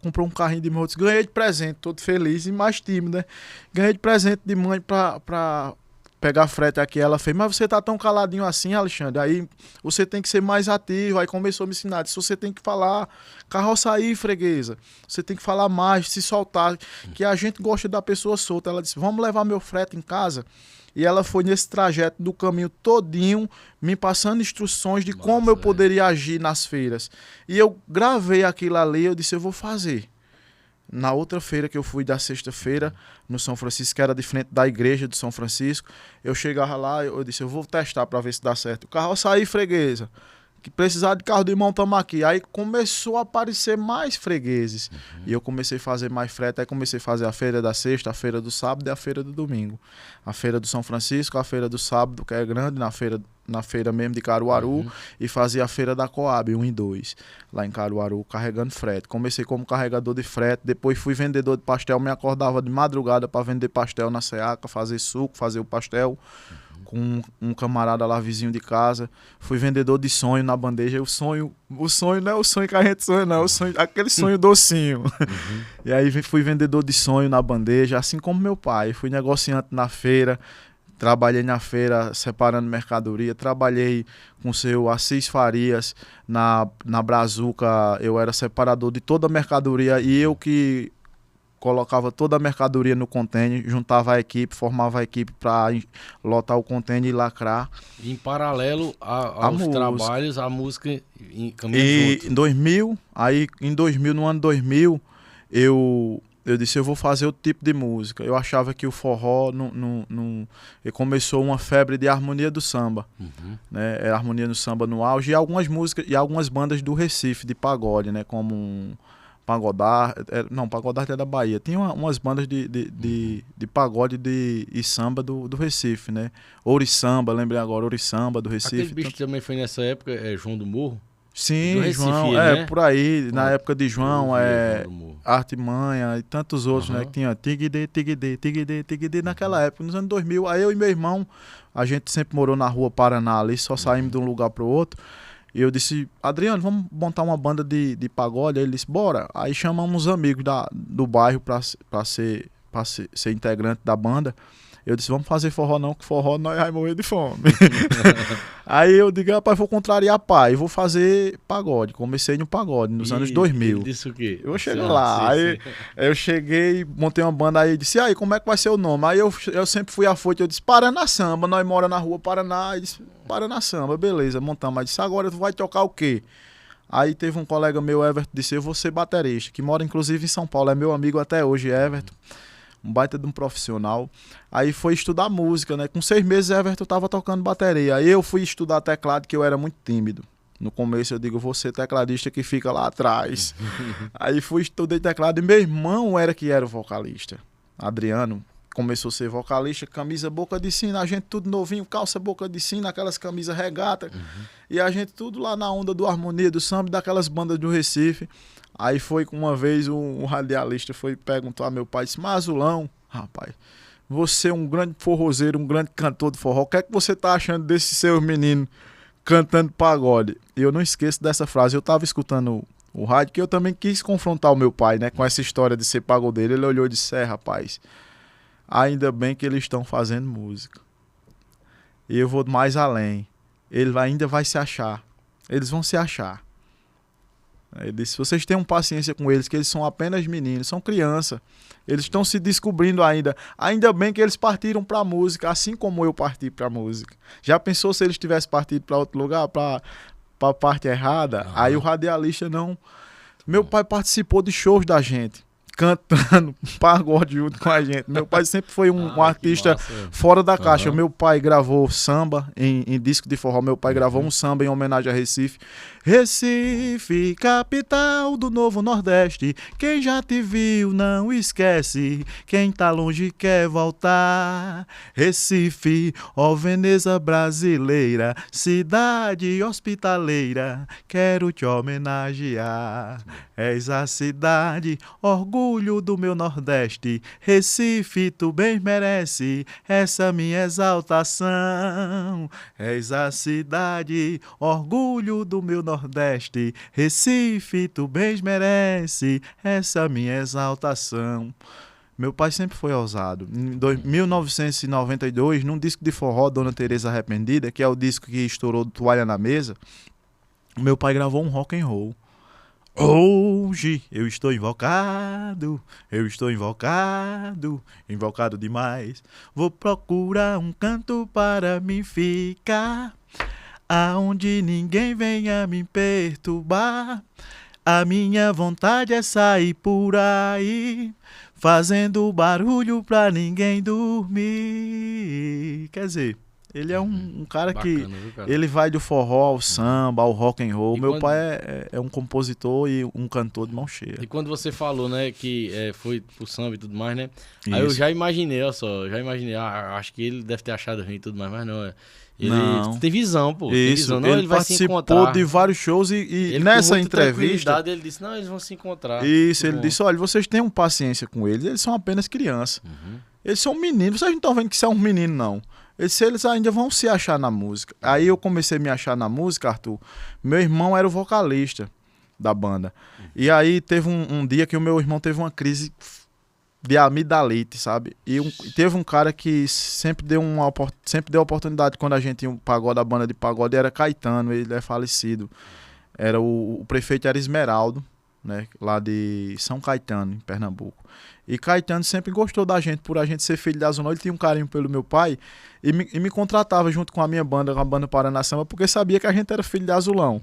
comprou um carrinho de moto, ganhei de presente, todo feliz e mais tímido, né? Ganhei de presente de mãe pra pegar frete aqui. Ela fez, mas você tá tão caladinho assim, Alexandre, aí você tem que ser mais ativo. Aí começou a me ensinar, disse, você tem que falar, carroça aí, freguesa, você tem que falar mais, se soltar, que a gente gosta da pessoa solta. Ela disse, vamos levar meu frete em casa. E ela foi nesse trajeto do caminho todinho, me passando instruções de como eu poderia agir nas feiras. E eu gravei aquilo ali, eu disse, eu vou fazer. Na outra feira que eu fui, da sexta-feira, no São Francisco, que era de frente da igreja de São Francisco, eu chegava lá, eu disse, eu vou testar para ver se dá certo. O carroça aí, freguesa, que precisar de carro de mão, tamo aqui. Aí começou a aparecer mais fregueses. E eu comecei a fazer mais frete, aí comecei a fazer a feira da sexta, a feira do sábado e a feira do domingo. A feira do São Francisco, a feira do sábado, que é grande, na feira mesmo de Caruaru, e fazia a feira da Coab, 1 e 2, lá em Caruaru, carregando frete. Comecei como carregador de frete, depois fui vendedor de pastel, me acordava de madrugada para vender pastel na Seaca, fazer suco, fazer o pastel, com um camarada lá, vizinho de casa. Fui vendedor de sonho na bandeja. O sonho não é o sonho que a gente sonha, não, é o sonho, aquele sonho docinho. E aí fui vendedor de sonho na bandeja, assim como meu pai. Fui negociante na feira, trabalhei na feira separando mercadoria, trabalhei com o seu Assis Farias na Brazuca. Eu era separador de toda a mercadoria e eu que colocava toda a mercadoria no container, juntava a equipe, formava a equipe para lotar o container e lacrar. Em paralelo aos trabalhos, a música caminha junto. Em 2000, no ano 2000, eu disse, eu vou fazer outro tipo de música. Eu achava que o forró começou uma febre de harmonia do samba, né? Era harmonia do samba no auge, e algumas músicas e algumas bandas do Recife de pagode, né? Como Pagodar, Pagodar é da Bahia. Tinha umas bandas de pagode e samba do Recife, né? Ouriçamba, lembrei agora, Ouriçamba do Recife. Aquele bicho também foi nessa época, João do Morro? Sim, do Recife, João, né? Por aí, na época de João, João Artimanha e tantos outros, né? Que tinha Tigide, naquela época, nos anos 2000. Aí eu e meu irmão, a gente sempre morou na rua Paraná ali, só saímos de um lugar pro outro. E eu disse, Adriano, vamos montar uma banda de pagode? Aí ele disse, bora. Aí chamamos uns amigos do bairro pra ser integrante da banda. Eu disse, vamos fazer forró não, que forró nós vamos morrer de fome. Aí eu digo, rapaz, vou contrariar pai, vou fazer pagode. Comecei no pagode, nos anos 2000. Ele disse o quê? Eu cheguei lá, aí eu cheguei, montei uma banda, aí disse, aí, como é que vai ser o nome? Aí eu sempre fui afoito, eu disse, Paraná Samba, nós moramos na rua Paraná, aí disse, Paraná Samba, beleza, montamos. Aí disse, agora tu vai tocar o quê? Aí teve um colega meu, Everton, disse, eu vou ser baterista, que mora inclusive em São Paulo, é meu amigo até hoje, Everton. Um baita de um profissional. Aí foi estudar música, né? Com 6 meses, Everton tava tocando bateria. Aí eu fui estudar teclado, que eu era muito tímido. No começo eu digo, vou ser tecladista que fica lá atrás. Aí estudei teclado e meu irmão era o vocalista. Adriano começou a ser vocalista, camisa boca de sino, a gente tudo novinho, calça boca de sino, aquelas camisas regata. E a gente tudo lá na onda do harmonia, do samba, daquelas bandas do Recife. Aí foi que uma vez um radialista perguntou a meu pai, disse, mas Azulão, rapaz, você é um grande forrozeiro, um grande cantor de forró, o que é que você tá achando desses seus meninos cantando pagode? E eu não esqueço dessa frase, eu tava escutando o rádio, que eu também quis confrontar o meu pai, né, com essa história de ser pagodeiro. Ele olhou e disse, rapaz, ainda bem que eles estão fazendo música. E eu vou mais além, ele ainda vai se achar, eles vão se achar. Ele disse, vocês tenham paciência com eles, que eles são apenas meninos, são crianças. Eles estão se descobrindo ainda. Ainda bem que eles partiram para a música, assim como eu parti para a música. Já pensou se eles tivessem partido para outro lugar, para a parte errada? Aí o radialista não... Meu pai participou de shows da gente, cantando pagode junto com a gente. Meu pai sempre foi um artista fora da caixa. Meu pai gravou samba em disco de forró. Meu pai gravou um samba em homenagem a Recife. Recife, capital do novo Nordeste, quem já te viu não esquece, quem tá longe quer voltar. Recife, ó Veneza brasileira, cidade hospitaleira, quero te homenagear. És a cidade, orgulho orgulho do meu Nordeste. Recife, tu bem merece essa minha exaltação. És a cidade, orgulho do meu Nordeste. Recife, tu bem merece essa minha exaltação. Meu pai sempre foi ousado. Em 1992, num disco de forró, Dona Teresa Arrependida, que é o disco que estourou Toalha na Mesa, meu pai gravou um rock and roll. Hoje eu estou invocado, invocado demais. Vou procurar um canto para me ficar, aonde ninguém venha me perturbar. A minha vontade é sair por aí, fazendo barulho pra ninguém dormir. Quer dizer, ele é um cara Bacana, que viu, cara? ele vai do forró ao samba, ao rock and roll. E Meu quando- pai é um compositor e um cantor de mão cheia. E quando você falou, né, que foi pro samba e tudo mais, né? Aí eu Isso. já imaginei, ó só, acho que ele deve ter achado ruim e tudo mais, mas não, ele Não. tem visão, pô. Tem Isso, visão. Não, ele ele vai se participou encontrar. de vários shows e Ele, nessa com muita entrevista. tranquilidade, ele disse, não, eles vão se encontrar. Isso, Muito ele bom. disse: olha, vocês tenham paciência com eles são apenas crianças. Uhum. Eles são meninos, vocês não estão vendo que são um menino, não. Eles ainda vão se achar na música. Aí eu comecei a me achar na música, Arthur. Meu irmão era o vocalista da banda. E aí teve um dia que o meu irmão teve uma crise de amidalite, sabe? E teve um cara que sempre deu oportunidade quando a gente ia um pagode, a banda de pagode era Caetano, ele é falecido. Era o prefeito era Esmeraldo, né? Lá de São Caetano, em Pernambuco. E Caetano sempre gostou da gente, por a gente ser filho da Zona. Ele tinha um carinho pelo meu pai e me contratava junto com a minha banda, com a banda Paraná Samba, porque sabia que a gente era filho de Azulão.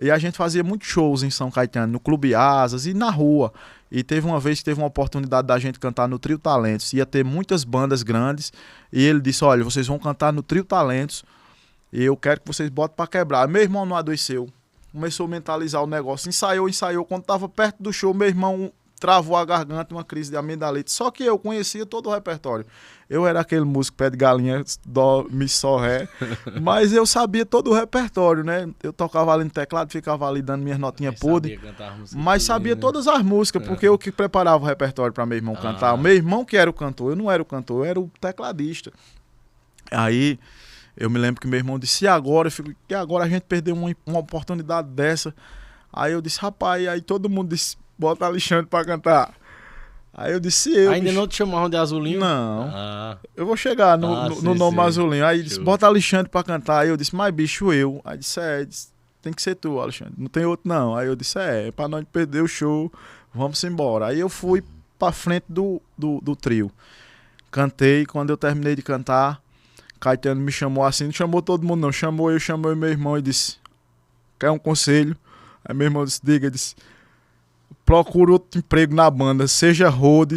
E a gente fazia muitos shows em São Caetano, no Clube Asas e na rua. E teve uma vez que teve uma oportunidade da gente cantar no Trio Talentos. Ia ter muitas bandas grandes. E ele disse: olha, vocês vão cantar no Trio Talentos e eu quero que vocês botem pra quebrar. Meu irmão não adoeceu. Começou a mentalizar o negócio. Ensaiou. Quando tava perto do show, meu irmão travou a garganta, uma crise de amidalite. Só que eu conhecia todo o repertório. Eu era aquele músico pé de galinha, dó, mi, sol, ré. Mas eu sabia todo o repertório, né? Eu tocava ali no teclado, ficava ali dando minhas notinhas podres. Mas sabia todas as músicas, porque eu que preparava o repertório para meu irmão cantar. O meu irmão que era o cantor, eu não era o cantor, eu era o tecladista. Aí eu me lembro que meu irmão disse: e agora? E agora a gente perdeu uma oportunidade dessa. Aí eu disse: rapaz, aí todo mundo disse: bota Alexandre pra cantar. Aí eu disse: Ainda não te chamavam de Azulinho? Não. Ah, Eu vou chegar no nome sei. Azulinho. Aí disse: Show. bota Alexandre pra cantar. Aí eu disse: mas bicho, eu. Aí disse: disse, tem que ser tu, Alexandre. Não tem outro não. Aí eu disse: é pra não perder o show, vamos embora. Aí eu fui pra frente do trio. Cantei. Quando eu terminei de cantar, Caetano me chamou assim, não chamou todo mundo não. Chamou meu irmão e disse: quer um conselho? Aí meu irmão disse: diga. Disse: procura outro emprego na banda, seja road,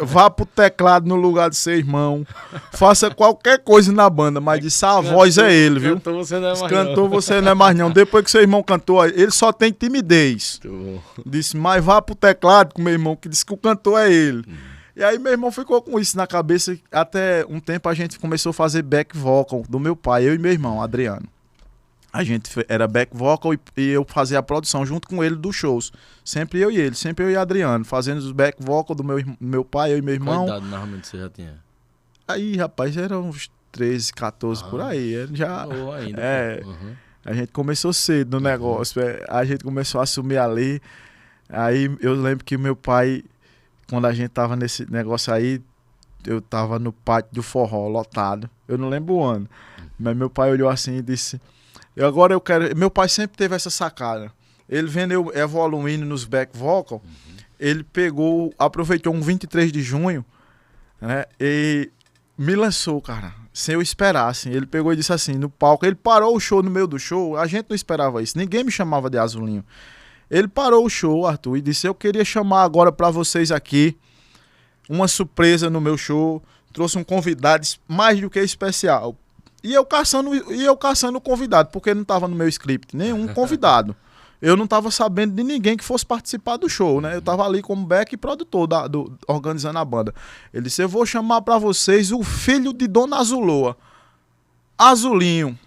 vá pro teclado no lugar de seu irmão, faça qualquer coisa na banda, mas disse: a voz é ele, viu? Cantor você não é mais Cantor não. você não é mais não. Depois que seu irmão cantou, ele só tem timidez. Muito bom. Disse: mas vá pro teclado com meu irmão, que disse que o cantor é ele. E aí meu irmão ficou com isso na cabeça. Até um tempo a gente começou a fazer back vocal do meu pai, eu e meu irmão, Adriano. A gente era back vocal e eu fazia a produção junto com ele dos shows. Sempre eu e ele, sempre eu e Adriano, fazendo os back vocal do meu pai, eu e meu irmão. Qual idade normalmente você já tinha? Aí, rapaz, eram uns 13, 14 por aí. Ele já. Boa ainda. É. Pô. Uhum. A gente começou cedo no negócio. A gente começou a assumir ali. Aí eu lembro que meu pai, quando a gente tava nesse negócio aí, eu tava no pátio do forró, lotado. Eu não lembro o ano. Mas meu pai olhou assim e disse: agora eu quero. Meu pai sempre teve essa sacada. Ele vendo eu evoluindo nos back vocal, ele aproveitou um 23 de junho, né? E me lançou, cara, sem eu esperar, assim. Ele pegou e disse assim, no palco, ele parou o show no meio do show, a gente não esperava isso, ninguém me chamava de Azulinho. Ele parou o show, Arthur, e disse: eu queria chamar agora pra vocês aqui uma surpresa no meu show, trouxe um convidado mais do que especial. E eu caçando o convidado, porque não tava no meu script nenhum convidado. Eu não tava sabendo de ninguém que fosse participar do show, né? Eu tava ali como back e produtor, organizando a banda. Ele disse: eu vou chamar pra vocês o filho de Dona Azuloa, Azulinho.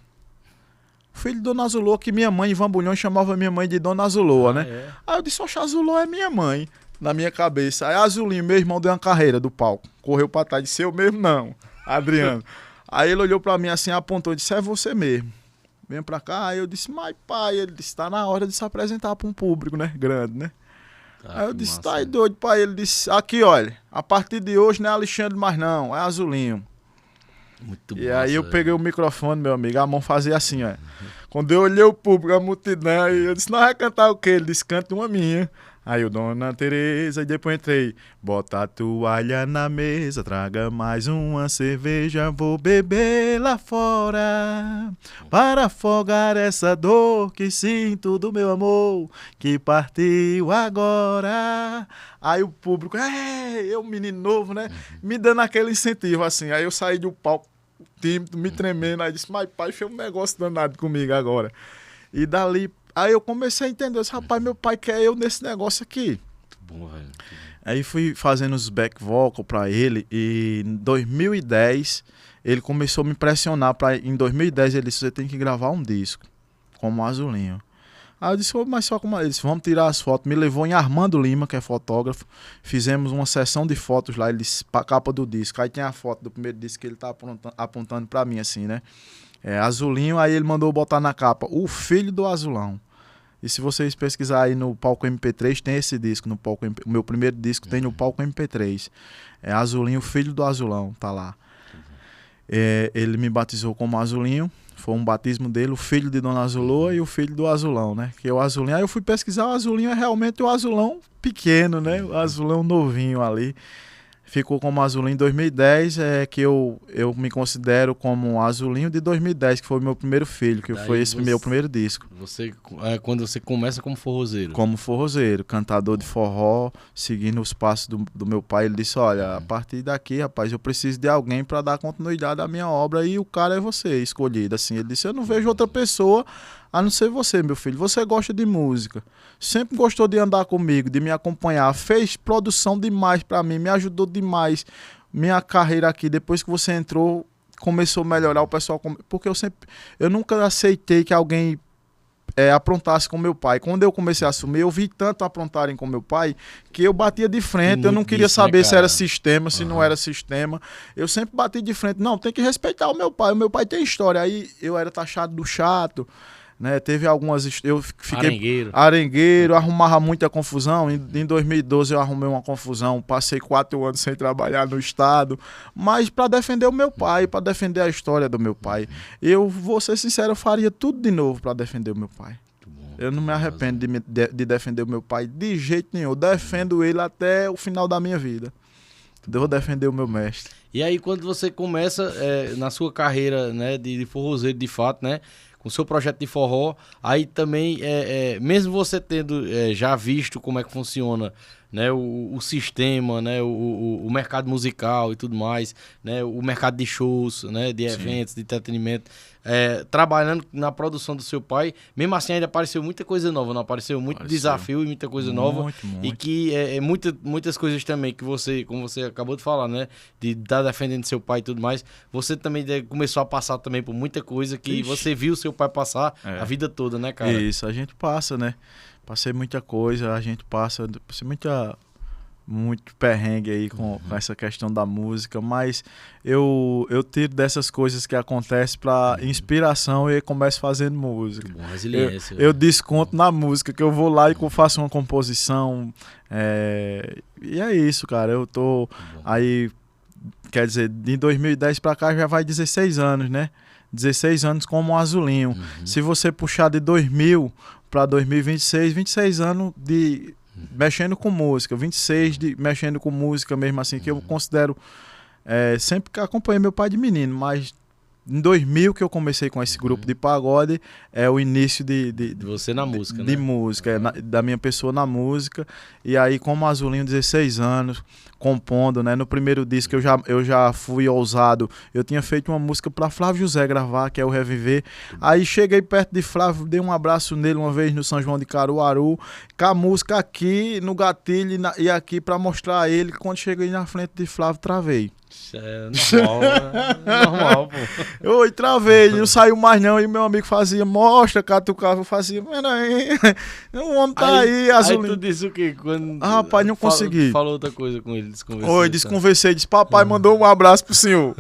Filho de Dona Azuloa, que minha mãe, Ivan Bulhões, chamava minha mãe de Dona Azuloa, né? É. Aí eu disse: oxe, Azuloa é minha mãe. na minha cabeça. Aí Azulinho, meu irmão, deu uma carreira do palco. Correu pra trás, disse, eu mesmo não, Adriano. Aí ele olhou pra mim assim, apontou e disse, é você mesmo. Vem pra cá. Aí eu disse, mas pai, ele disse, tá na hora de se apresentar pra um público, né? Grande, né? Aí eu disse, tá aí doido, pai. Ele disse, aqui, olha, a partir de hoje não é Alexandre mais não, é Azulinho. Muito E aí eu peguei o microfone, meu amigo, a mão fazia assim, ó. Quando eu olhei o público, a multidão, aí eu disse, nós vai cantar o quê? Ele disse, canta uma minha. Aí eu, Dona Tereza, e depois entrei. Bota a toalha na mesa, traga mais uma cerveja, vou beber lá fora. Para afogar essa dor que sinto do meu amor, que partiu agora. Aí o público, eu menino novo, né? Me dando aquele incentivo, assim. Aí eu saí do palco, tímido, me tremendo, aí disse, mas pai, fez um negócio danado comigo agora. E dali... Aí eu comecei a entender, eu disse, rapaz, meu pai quer eu nesse negócio aqui. Bom, velho. Aí fui fazendo os back vocal pra ele e em 2010 ele começou a me pressionar. Em 2010 ele disse, você tem que gravar um disco, como Azulinho. Aí eu disse, mas só como... Ele disse, vamos tirar as fotos. Me levou em Armando Lima, que é fotógrafo. Fizemos uma sessão de fotos lá, ele disse, pra capa do disco. Aí tem a foto do primeiro disco que ele tá apontando pra mim, assim, né? Azulinho, aí ele mandou botar na capa o filho do Azulão. E se vocês pesquisar aí no Palco MP3, tem esse disco no Palco MP... O meu primeiro disco tem no Palco MP3. Azulinho, filho do Azulão, tá lá. Ele me batizou como Azulinho, foi um batismo dele, o filho de Dona Azuloa e o filho do Azulão, né? Que é o Azulinho. Aí eu fui pesquisar, o Azulinho é realmente o Azulão pequeno, né? O Azulão novinho ali. Ficou como Azulinho em 2010, que eu me considero como Azulinho de 2010, que foi o meu primeiro filho, que foi esse meu primeiro disco. Quando você começa como forrozeiro. Como forrozeiro, cantador de forró, seguindo os passos do meu pai. Ele disse, olha, a partir daqui, rapaz, eu preciso de alguém para dar continuidade à minha obra e o cara é você, escolhido. Assim, ele disse, eu não vejo outra pessoa a não ser você, meu filho. Você gosta de música, sempre gostou de andar comigo, de me acompanhar, fez produção demais pra mim, me ajudou demais. Minha carreira aqui, depois que você entrou, começou a melhorar o pessoal, porque eu nunca aceitei que alguém aprontasse com meu pai. Quando eu comecei a assumir, eu vi tanto aprontarem com meu pai, que eu batia de frente, eu não queria saber se era sistema, se não era sistema. Eu sempre bati de frente, não, tem que respeitar o meu pai tem história. Aí eu era taxado do chato, né? Teve algumas... Eu fiquei arengueiro, arrumava muita confusão. Em 2012 eu arrumei uma confusão, passei 4 anos sem trabalhar no estado, mas para defender o meu pai, para defender a história do meu pai. Eu, vou ser sincero, eu faria tudo de novo para defender o meu pai. Eu não me arrependo de defender o meu pai de jeito nenhum. Eu defendo ele até o final da minha vida. Eu vou defender o meu mestre. E aí quando você começa na sua carreira, né, de forrozeiro de fato, né, com o seu projeto de forró, aí também, mesmo você tendo já visto como é que funciona, né, o sistema, né, o mercado musical e tudo mais, né, o mercado de shows, né, de eventos, de entretenimento, trabalhando na produção do seu pai, mesmo assim ainda apareceu muita coisa nova, não apareceu muito desafio e muita coisa nova, e que muitas coisas também que você, como você acabou de falar, né, de estar defendendo seu pai e tudo mais, você também começou a passar também por muita coisa que você viu seu pai passar a vida toda, né, cara? Isso, a gente passa, né? Passei muita coisa, a gente passei muito perrengue aí com essa questão da música, mas eu tiro dessas coisas que acontecem para inspiração e começo fazendo música. Bom, resiliência. Eu desconto na música, que eu vou lá e faço uma composição, e é isso, cara. Eu tô aí, quer dizer, de 2010 para cá já vai 16 anos, né? 16 anos como Azulinho. Se você puxar de 2000 para 2026, 26 anos de mexendo com música, 26 de mexendo com música mesmo assim, que eu considero, sempre que acompanhei meu pai de menino, mas em 2000 que eu comecei com esse grupo de pagode, é o início de você na música, de né? música, da minha pessoa na música. E aí como Azulinho, 16 anos, compondo, né? No primeiro disco eu já fui ousado, eu tinha feito uma música para Flávio José gravar, que é o Reviver. Aí cheguei perto de Flávio, dei um abraço nele uma vez no São João de Caruaru, com a música aqui no gatilho e aqui para mostrar a ele. Quando cheguei na frente de Flávio, travei. É normal, é normal, pô. Eu travei, não saiu mais não. E meu amigo fazia, mostra, catucava. Eu fazia, mano, aí, o homem tá aí, Azulinho. Aí tu disse o quê? Quando Rapaz, não consegui. Falou outra coisa com ele, desconversou. Oi, desconversei, disse, papai mandou um abraço pro senhor.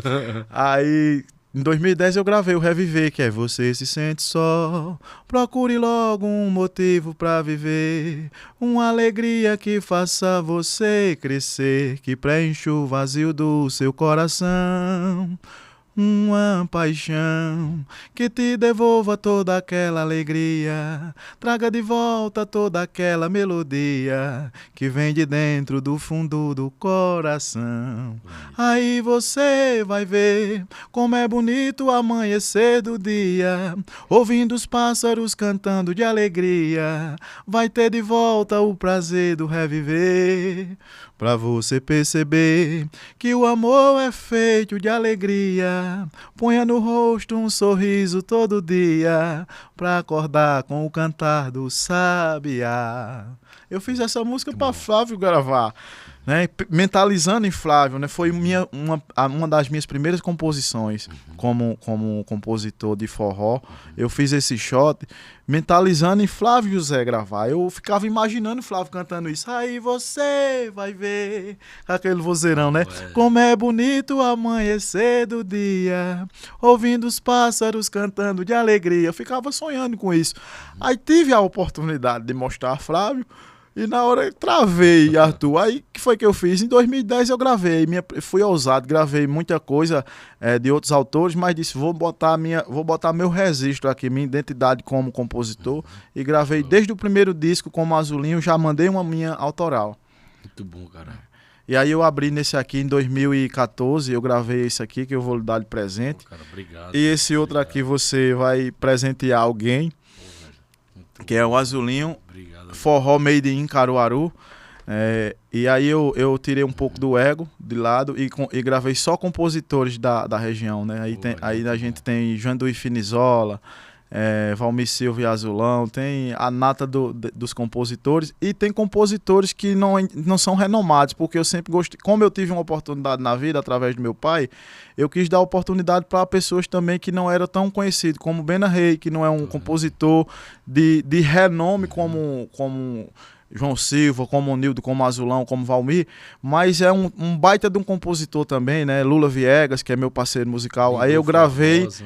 Aí, em 2010 eu gravei o Reviver, que é Você se sente só, procure logo um motivo pra viver, uma alegria que faça você crescer, que preencha o vazio do seu coração. Uma paixão que te devolva toda aquela alegria, traga de volta toda aquela melodia que vem de dentro do fundo do coração. Aí você vai ver como é bonito o amanhecer do dia, ouvindo os pássaros cantando de alegria, vai ter de volta o prazer do reviver. Pra você perceber que o amor é feito de alegria, ponha no rosto um sorriso todo dia, pra acordar com o cantar do sabiá. Eu fiz essa música pra Flávio gravar, né? Mentalizando em Flávio, né? Foi uma das minhas primeiras composições como compositor de forró. Eu fiz esse shot mentalizando em Flávio José gravar. Eu ficava imaginando Flávio cantando isso. Aí você vai ver aquele vozeirão, né? Como é bonito o amanhecer do dia, ouvindo os pássaros cantando de alegria. Eu ficava sonhando com isso. Aí tive a oportunidade de mostrar a Flávio. E na hora eu travei, Arthur. Aí que foi que eu fiz? Em 2010 eu gravei, fui ousado, gravei muita coisa de outros autores, mas disse, vou botar meu registro aqui, minha identidade como compositor, e gravei desde o primeiro disco como Azulinho, já mandei uma minha autoral. Muito bom, cara. E aí eu abri nesse aqui em 2014, eu gravei esse aqui que eu vou lhe dar de presente. Pô, cara, obrigado. E esse outro aqui você vai presentear alguém, que é o Azulinho. Obrigado. Forró Made in Caruaru. E aí eu tirei um pouco do ego de lado e gravei só compositores da região, né? Aí a gente tem Janduí Finizola, Valmir Silva e Azulão, tem a nata dos compositores, e tem compositores que não são renomados, porque eu sempre gostei, como eu tive uma oportunidade na vida através do meu pai, eu quis dar oportunidade para pessoas também que não eram tão conhecidas, como Bena Rei, que não é um compositor de renome como João Silva, como Nildo, como Azulão, como Valmir, mas é um baita de um compositor também, né? Lula Viegas, que é meu parceiro musical. Lindu, aí eu gravei, famosa.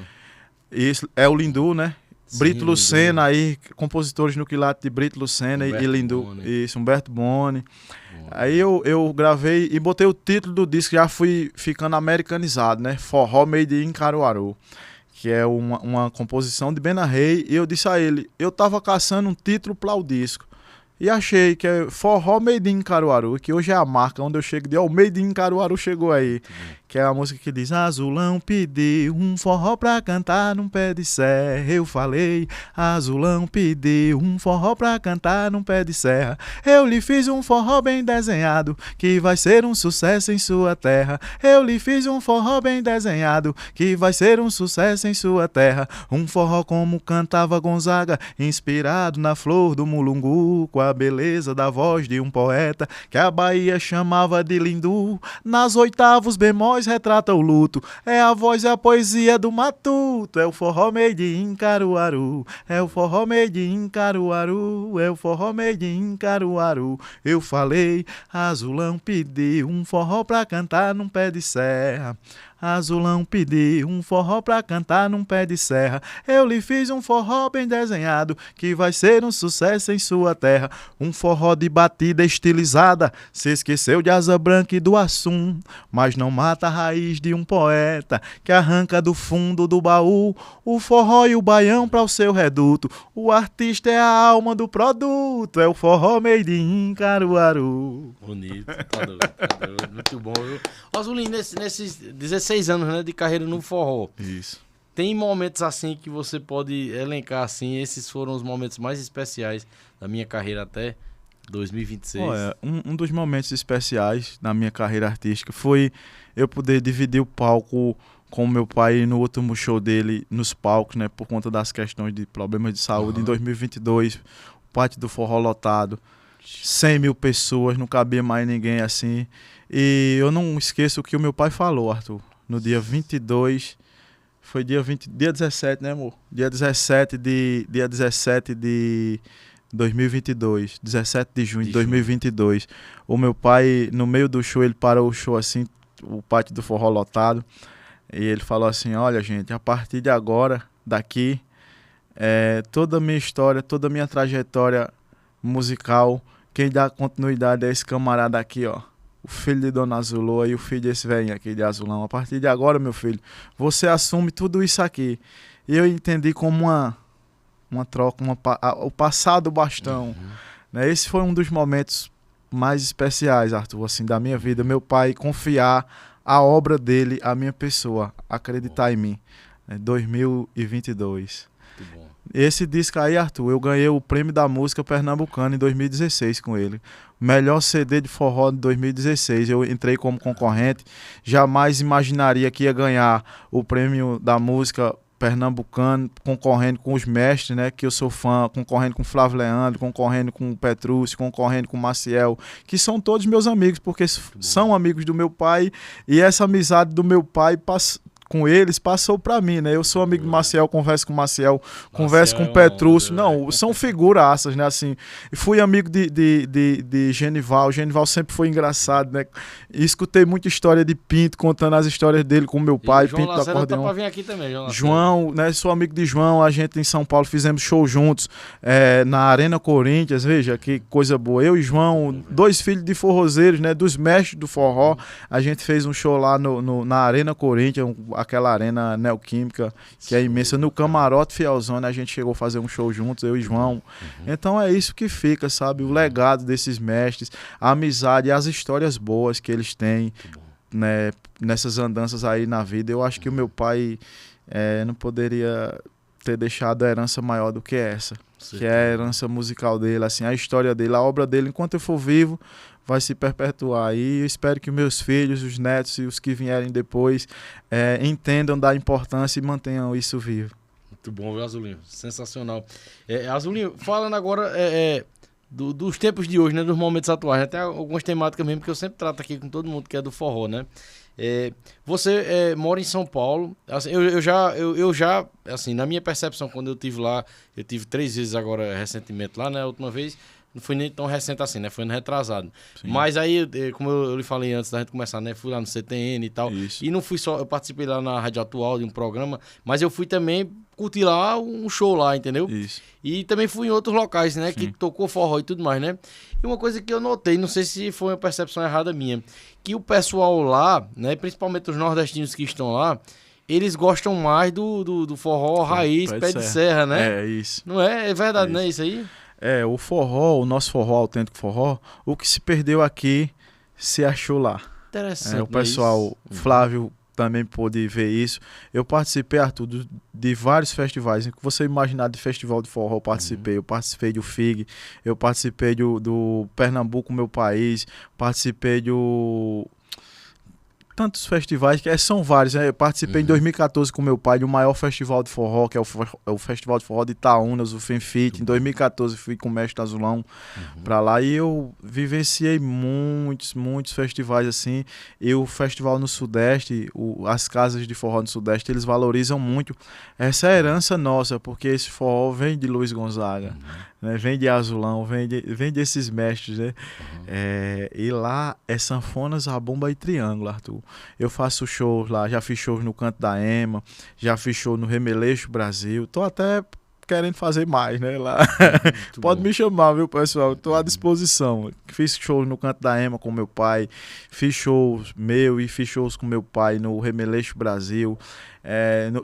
isso, é o Lindu, né? Sim, Brito Lucena, Lindu. aí, compositores no quilate de Brito Lucena Humberto e Lindu. Boni. Isso, Humberto Boni. Aí eu gravei e botei o título do disco, já fui ficando americanizado, né? Forró Made in Caruaru, que é uma composição de Bena Rei, e eu disse a ele, eu tava caçando um título para o disco. E achei que é Forró Made in Caruaru, que hoje é a marca onde eu chego de, o Made in Caruaru chegou aí. Que é a música que diz, Azulão pediu um forró pra cantar num pé de serra. Eu falei, Azulão pediu um forró pra cantar num pé de serra. Eu lhe fiz um forró bem desenhado, que vai ser um sucesso em sua terra. Eu lhe fiz um forró bem desenhado, que vai ser um sucesso em sua terra. Um forró como cantava Gonzaga, inspirado na flor do mulungu, com a beleza da voz de um poeta que a Bahia chamava de Lindu. Nas oitavos bemóis retrata o luto, é a voz e a poesia do matuto, é o forró made in Caruaru, é o forró made in Caruaru, é o forró made in Caruaru. Eu falei, Azulão pediu um forró pra cantar num pé de serra. Azulão pediu um forró pra cantar num pé de serra. Eu lhe fiz um forró bem desenhado, que vai ser um sucesso em sua terra. Um forró de batida estilizada, se esqueceu de Asa Branca e do Assum, mas não mata a raiz de um poeta que arranca do fundo do baú o forró e o baião para o seu reduto. O artista é a alma do produto, é o forró made in Caruaru. Bonito, tá doido, muito bom, viu? Azulinho, nesses 16 anos, né, de carreira no forró, Isso. tem momentos assim que você pode elencar assim, esses foram os momentos mais especiais da minha carreira até 2026. Olha, um dos momentos especiais na minha carreira artística foi eu poder dividir o palco com o meu pai no último show dele nos palcos, né, por conta das questões de problemas de saúde. Em 2022, o Pátio do Forró lotado. 100 mil pessoas, não cabia mais ninguém assim. E eu não esqueço o que o meu pai falou, Arthur, no dia 22, foi dia 17, né, amor? Dia 17 de 2022, 17 de junho de 2022. O meu pai, no meio do show, ele parou o show assim, o pátio do forró lotado, e ele falou assim: olha, gente, a partir de agora, daqui, toda a minha história, toda a minha trajetória musical, quem dá continuidade é esse camarada aqui, ó, o filho de Dona Azulô e o filho desse velhinho aqui de Azulão. A partir de agora, meu filho, você assume tudo isso aqui. E eu entendi como uma troca, o passar do bastão. Né? Esse foi um dos momentos mais especiais, Arthur, assim, da minha vida. Meu pai confiar a obra dele à minha pessoa, acreditar em mim. 2022. Muito bom. Esse disco aí, Arthur, eu ganhei o Prêmio da Música Pernambucana em 2016 com ele. Melhor CD de forró de 2016. Eu entrei como concorrente. Jamais imaginaria que ia ganhar o Prêmio da Música Pernambucano, concorrendo com os mestres, né, que eu sou fã, concorrendo com Flávio Leandro, concorrendo com o Petrúcio, concorrendo com o Maciel, que são todos meus amigos, porque são amigos do meu pai, e essa amizade do meu pai com eles passou para mim, né? Eu sou amigo do Maciel, converso com o Maciel, converso com o Petrúcio. Não, são figuraças, né? Assim, e fui amigo de Genival. Genival sempre foi engraçado, né? E escutei muita história de Pinto, contando as histórias dele com o meu pai, e João Pinto do Lacerda acordeão. Tá pra vir aqui também, João, né? Sou amigo de João. A gente em São Paulo fizemos show juntos na Arena Corinthians. Veja que coisa boa. Eu e João, dois filhos de forrozeiros, né? Dos mestres do forró. A gente fez um show lá na Arena Corinthians, aquela arena neoquímica que é imensa, no Camarote Fielzona. A gente chegou a fazer um show juntos, eu e João. Então é isso que fica, sabe? O legado desses mestres, a amizade e as histórias boas que eles têm, né, nessas andanças aí na vida. Eu acho que o meu pai não poderia ter deixado a herança maior do que essa, que é a herança musical dele, assim, a história dele, a obra dele, enquanto eu for vivo, vai se perpetuar. E eu espero que meus filhos, os netos e os que vierem depois entendam da importância e mantenham isso vivo. Muito bom, viu, Azulinho? Sensacional. Azulinho, falando agora dos tempos de hoje, né, dos momentos atuais, né? Tem algumas temáticas mesmo que eu sempre trato aqui com todo mundo que é do forró, né? Você mora em São Paulo. Assim, eu já, assim, na minha percepção, quando eu estive lá, eu tive 3 vezes agora recentemente lá, né? A última vez não foi nem tão recente assim, né? Foi ano retrasado. Sim. Mas aí, como eu lhe falei antes da gente começar, né? Fui lá no CTN e tal. Isso. E não fui só, eu participei lá na Rádio Atual de um programa, mas eu fui também curtir lá um show lá, entendeu? Isso. E também fui em outros locais, né? Sim. Que tocou forró e tudo mais, né? E uma coisa que eu notei, não sei se foi uma percepção errada minha, que o pessoal lá, né? Principalmente os nordestinos que estão lá, eles gostam mais do forró raiz, pé de serra, né? É isso. Não é? É verdade, não é isso aí? O forró, o nosso forró, autêntico forró, o que se perdeu aqui se achou lá. Interessante. O pessoal, Flávio também pôde ver isso. Eu participei, Arthur, de vários festivais. Você imaginar de festival de forró, eu participei. Eu participei do FIG, eu participei do Pernambuco, meu país, participei do... tantos festivais, que são vários, né? Eu participei em 2014 com meu pai do maior festival de forró, que é o Festival de Forró de Itaúnas, o FENFIT. Em 2014 fui com o Mestre Azulão pra lá e eu vivenciei muitos festivais assim. E o festival no Sudeste, as casas de forró no Sudeste, eles valorizam muito essa herança nossa, porque esse forró vem de Luiz Gonzaga, né? Vem de Azulão, vem desses mestres, né? E lá é sanfona, zabumba e triângulo, Arthur. Eu faço shows lá, já fiz shows no Canto da Ema, já fiz show no Remeleixo Brasil, tô até querendo fazer mais, né, lá. Pode me chamar, viu, pessoal, tô à disposição. Fiz shows no Canto da Ema com meu pai, fiz shows e fiz shows com meu pai no Remeleixo Brasil,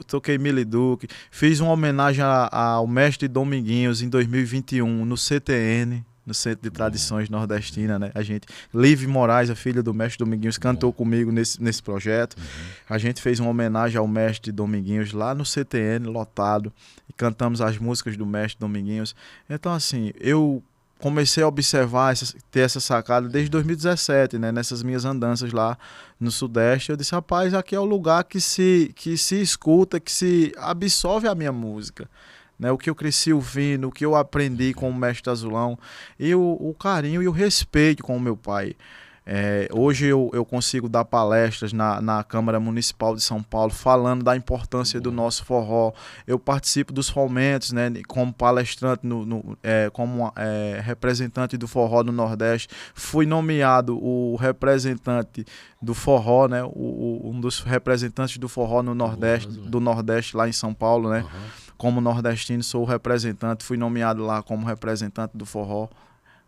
toquei Miliduque, fiz uma homenagem ao mestre Dominguinhos em 2021 no CTN, no Centro de Tradições Nordestina, né? Live Moraes, a filha do mestre Dominguinhos, cantou comigo nesse projeto. A gente fez uma homenagem ao mestre Dominguinhos lá no CTN, lotado, e cantamos as músicas do mestre Dominguinhos. Então, assim, eu comecei a observar, ter essa sacada desde 2017, né? Nessas minhas andanças lá no Sudeste. Eu disse, rapaz, aqui é o lugar que se escuta, que se absorve a minha música. né? O que eu cresci ouvindo, o que eu aprendi com o mestre Azulão e o carinho e o respeito com o meu pai. Hoje eu consigo dar palestras na Câmara Municipal de São Paulo falando da importância do nosso forró. Eu participo dos fomentos, né, como palestrante, como representante do forró no Nordeste. Fui nomeado o representante do forró, né, um dos representantes do forró no Nordeste, do Nordeste lá em São Paulo, né. Como nordestino sou o representante, fui nomeado lá como representante do forró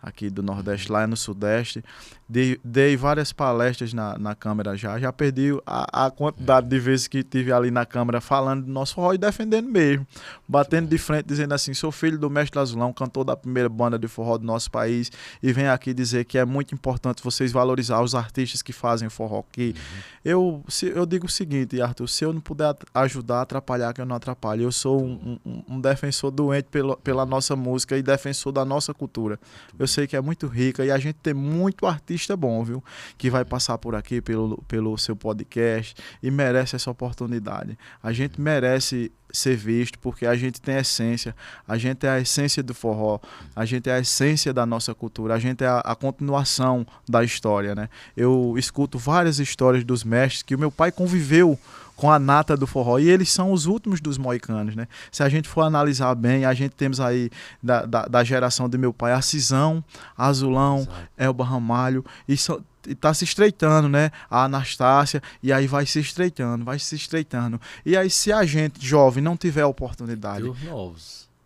aqui do Nordeste, lá no Sudeste. Dei várias palestras na Câmara já perdi a quantidade de vezes que tive ali na Câmara falando do nosso forró e defendendo mesmo, batendo de frente, dizendo assim, sou filho do mestre Azulão, cantor da primeira banda de forró do nosso país, e venho aqui dizer que é muito importante vocês valorizar os artistas que fazem forró aqui. Eu digo o seguinte, Arthur, se eu não puder ajudar, atrapalhar, que eu não atrapalho. Eu sou um defensor doente pela nossa música e defensor da nossa cultura. Eu sei que é muito rica e a gente tem muito artista bom, viu? Que vai passar por aqui pelo seu podcast e merece essa oportunidade. A gente merece ser visto porque a gente tem essência, a gente é a essência do forró, a gente é a essência da nossa cultura, a gente é a continuação da história, né? Eu escuto várias histórias dos mestres que o meu pai conviveu com a nata do forró, e eles são os últimos dos moicanos, né? Se a gente for analisar bem, a gente temos aí da geração do meu pai, a Cisão, Azulão, Elba Ramalho, e está se estreitando, né? A Anastácia, e aí vai se estreitando. E aí, se a gente, jovem, não tiver oportunidade,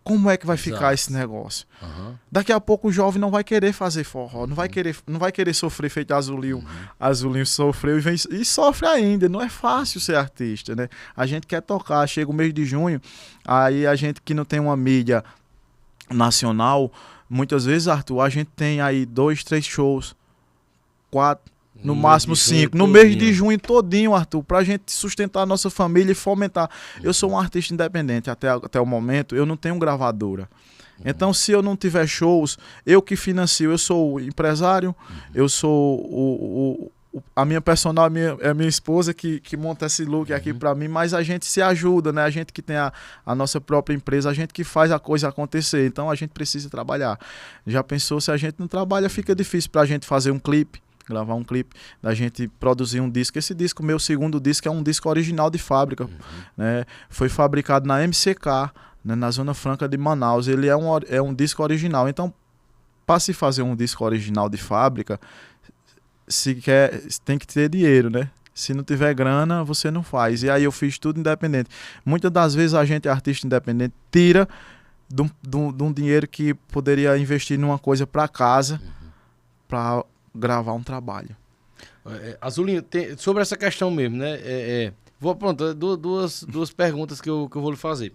como é que vai ficar esse negócio? Daqui a pouco o jovem não vai querer fazer forró, não vai querer sofrer feito Azulinho. Azulinho sofreu e sofre ainda. Não é fácil ser artista, né? A gente quer tocar, chega o mês de junho, aí a gente que não tem uma mídia nacional, muitas vezes, Arthur, a gente tem aí 2, 3 shows, 4, no máximo 5, no mês de junho todinho, Arthur, pra gente sustentar a nossa família e fomentar. Eu sou um artista independente até o momento, eu não tenho gravadora. Então, se eu não tiver shows, eu que financio, eu sou o empresário, eu sou a minha personal, é a minha esposa que monta esse look aqui pra mim, mas a gente se ajuda, né? A gente que tem a nossa própria empresa, a gente que faz a coisa acontecer, então a gente precisa trabalhar. Já pensou, se a gente não trabalha, fica difícil pra gente fazer um clipe, gravar um clipe, da gente produzir um disco. Esse disco, meu segundo disco, é um disco original de fábrica, né? Foi fabricado na MCK, né, na Zona Franca de Manaus. Ele é um disco original. Então, para se fazer um disco original de fábrica, tem que ter dinheiro, né? Se não tiver grana, você não faz. E aí eu fiz tudo independente. Muitas das vezes a gente, artista independente, tira de um dinheiro que poderia investir numa coisa para casa, para gravar um trabalho. Azulinho, sobre essa questão mesmo, né? Pronto, duas perguntas que eu vou lhe fazer.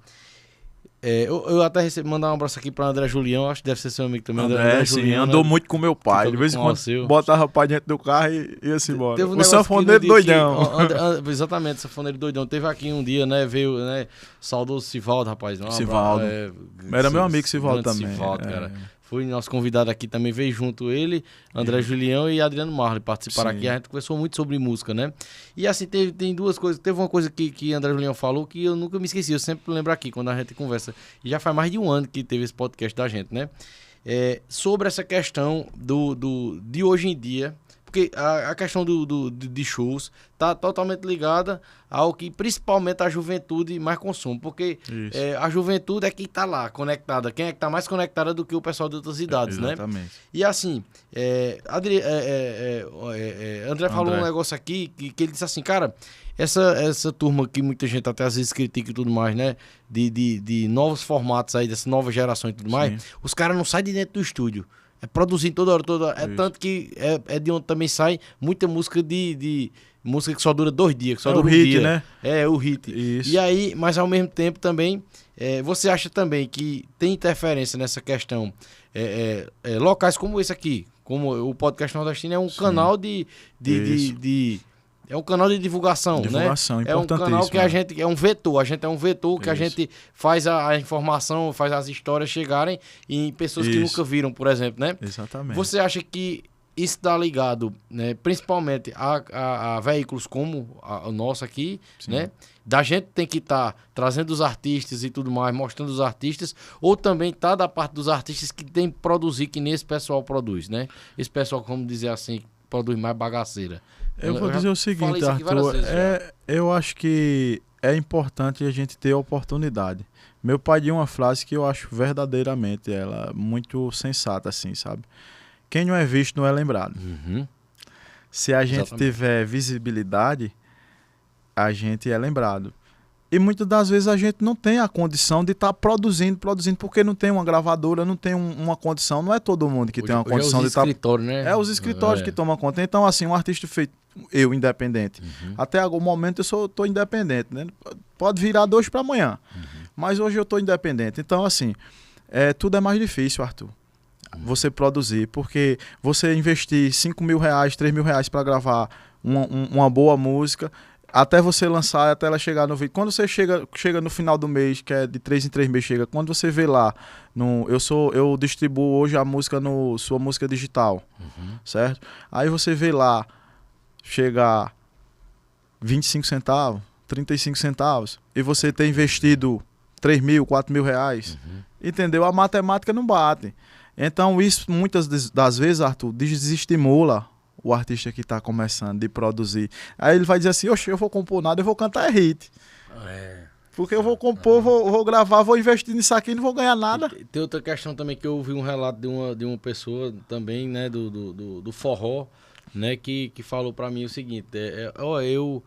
Eu até mandar um abraço aqui para André Julião, acho que deve ser seu amigo também. André sim, Julião, andou muito com meu pai. De vez em quando botava para dentro do carro e ia-se embora. O sanfoneiro doidão. Exatamente, sanfoneiro doidão. Teve aqui um dia, né? Veio, né? Saudoso Sivaldo, rapaz. Sivaldo. Era meu amigo Sivaldo também. Sivaldo, cara. Foi nosso convidado aqui também, veio junto ele, André Julião e Adriano Marley participaram aqui. A gente conversou muito sobre música, né? E assim, tem duas coisas. Teve uma coisa que André Julião falou que eu nunca me esqueci, eu sempre lembro aqui quando a gente conversa. E já faz mais de um ano que teve esse podcast da gente, né? Sobre essa questão de hoje em dia, porque a questão de shows está totalmente ligada ao que principalmente a juventude mais consome, porque a juventude é quem está lá conectada, quem é que está mais conectada do que o pessoal de outras idades, né? Exatamente. E assim, André falou um negócio aqui que ele disse assim, cara, essa turma que muita gente até às vezes critica e tudo mais, né? De novos formatos aí, dessa nova geração e tudo mais, os caras não saem de dentro do estúdio. Produzindo toda hora. Tanto que é de onde também sai muita música de música que só dura 2 dias, que só dura um hit, dia. Né? É o hit. Isso. E aí, mas ao mesmo tempo também, você acha também que tem interferência nessa questão, locais como esse aqui, como o Podcast Nordestino é um canal é um canal de divulgação, né? É um canal que a gente é um vetor, que a gente faz a informação, faz as histórias chegarem em pessoas que nunca viram, por exemplo, né? Exatamente. Você acha que isso tá ligado, né, principalmente a veículos como o nosso aqui, Sim. né? Da gente tem que estar trazendo os artistas e tudo mais, mostrando os artistas, ou também tá da parte dos artistas que tem que produzir, que nem esse pessoal produz, né? Esse pessoal, como dizer assim, produz mais bagaceira. Eu vou dizer o seguinte, isso aqui várias Arthur, vezes, eu acho que é importante a gente ter oportunidade. Meu pai tinha uma frase que eu acho verdadeiramente ela muito sensata, assim, sabe? Quem não é visto não é lembrado. Uhum. Se a gente Exatamente. tiver visibilidade, a gente é lembrado. E muitas das vezes a gente não tem a condição de estar produzindo, porque não tem uma gravadora, não tem uma condição. Não é todo mundo que tem uma condição de estar... Né? É os escritórios que tomam conta. Então, assim, um artista feito, eu independente. Até algum momento eu estou independente, né? Pode virar de hoje para amanhã. Mas hoje eu estou independente. Então, assim, tudo é mais difícil, Arthur. Você produzir, porque você investir 5 mil reais, 3 mil reais para gravar uma boa música, até você lançar, até ela chegar no vídeo. Quando você chega no final do mês, que é de 3 em 3 meses, chega. Quando você vê lá, eu distribuo hoje a música no Sua Música Digital, certo? Aí você vê lá, chega 25 centavos, 35 centavos, e você tem investido 3 mil, 4 mil reais, entendeu? A matemática não bate. Então isso, muitas das vezes, Arthur, desestimula o artista que está começando de produzir. Aí ele vai dizer assim, oxe, eu vou compor nada, eu vou cantar hit. Porque eu vou compor, vou gravar, vou investir nisso aqui e não vou ganhar nada. Tem outra questão também que eu ouvi um relato de uma pessoa também, né, do forró, né, que falou pra mim o seguinte, eu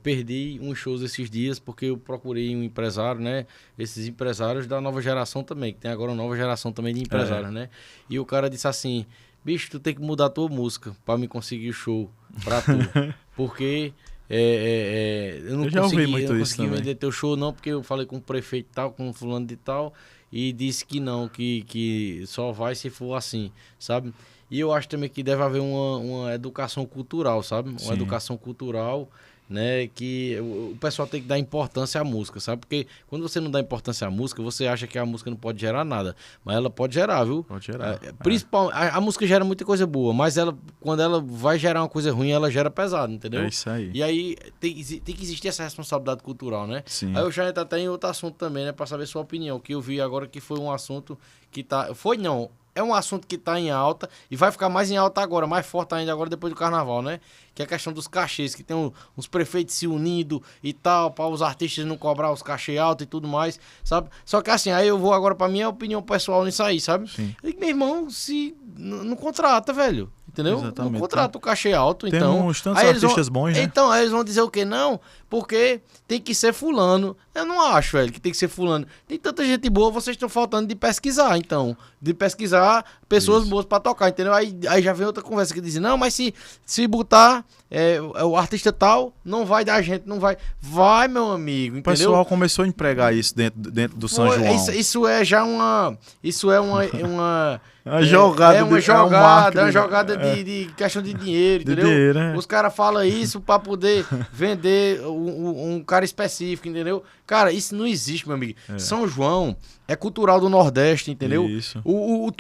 perdi uns shows esses dias porque eu procurei um empresário, né, esses empresários da nova geração também, que tem agora uma nova geração também de empresários, né, e o cara disse assim, bicho, tu tem que mudar a tua música pra me conseguir o show pra tu, porque... eu não consegui vender teu show não, porque eu falei com o prefeito e tal, com o fulano de tal, e disse que não, que só vai se for assim, sabe? E eu acho também que deve haver uma educação cultural, sabe? Sim. Uma educação cultural, né? Que o pessoal tem que dar importância à música, sabe? Porque quando você não dá importância à música, você acha que a música não pode gerar nada. Mas ela pode gerar, viu? Pode gerar. A música gera muita coisa boa, mas quando ela vai gerar uma coisa ruim, ela gera pesado, entendeu? É isso aí. E aí tem que existir essa responsabilidade cultural, né? Sim. Aí eu já entro até em outro assunto também, né? Pra saber sua opinião, que eu vi agora que foi um assunto que tá... É um assunto que está em alta e vai ficar mais em alta agora, mais forte ainda agora depois do carnaval, né? Que é a questão dos cachês, que tem uns prefeitos se unindo e tal, para os artistas não cobrar os cachês altos e tudo mais, sabe? Só que assim, aí eu vou agora para minha opinião pessoal nisso aí, sabe? Sim. E, meu irmão, se não contrata, velho. Entendeu? Exatamente. Não contrata o cachê alto, Tem então... uns tantos artistas bons, né? Então, aí eles vão dizer o quê? Não, porque tem que ser fulano. Eu não acho, velho, que tem que ser fulano. Tem tanta gente boa, vocês estão faltando de pesquisar, então. De pesquisar pessoas boas pra tocar, entendeu? Aí já vem outra conversa que diz, não, mas se botar o artista tal, não vai dar gente, não vai. Vai, meu amigo, entendeu? O pessoal começou a empregar isso dentro do São João. Isso é já uma... Isso é uma uma jogada. É uma jogada de questão de dinheiro, entendeu? Dinheiro, né? Os caras falam isso pra poder vender um cara específico, entendeu? Cara, isso não existe, meu amigo. São João é cultural do Nordeste, entendeu? Isso.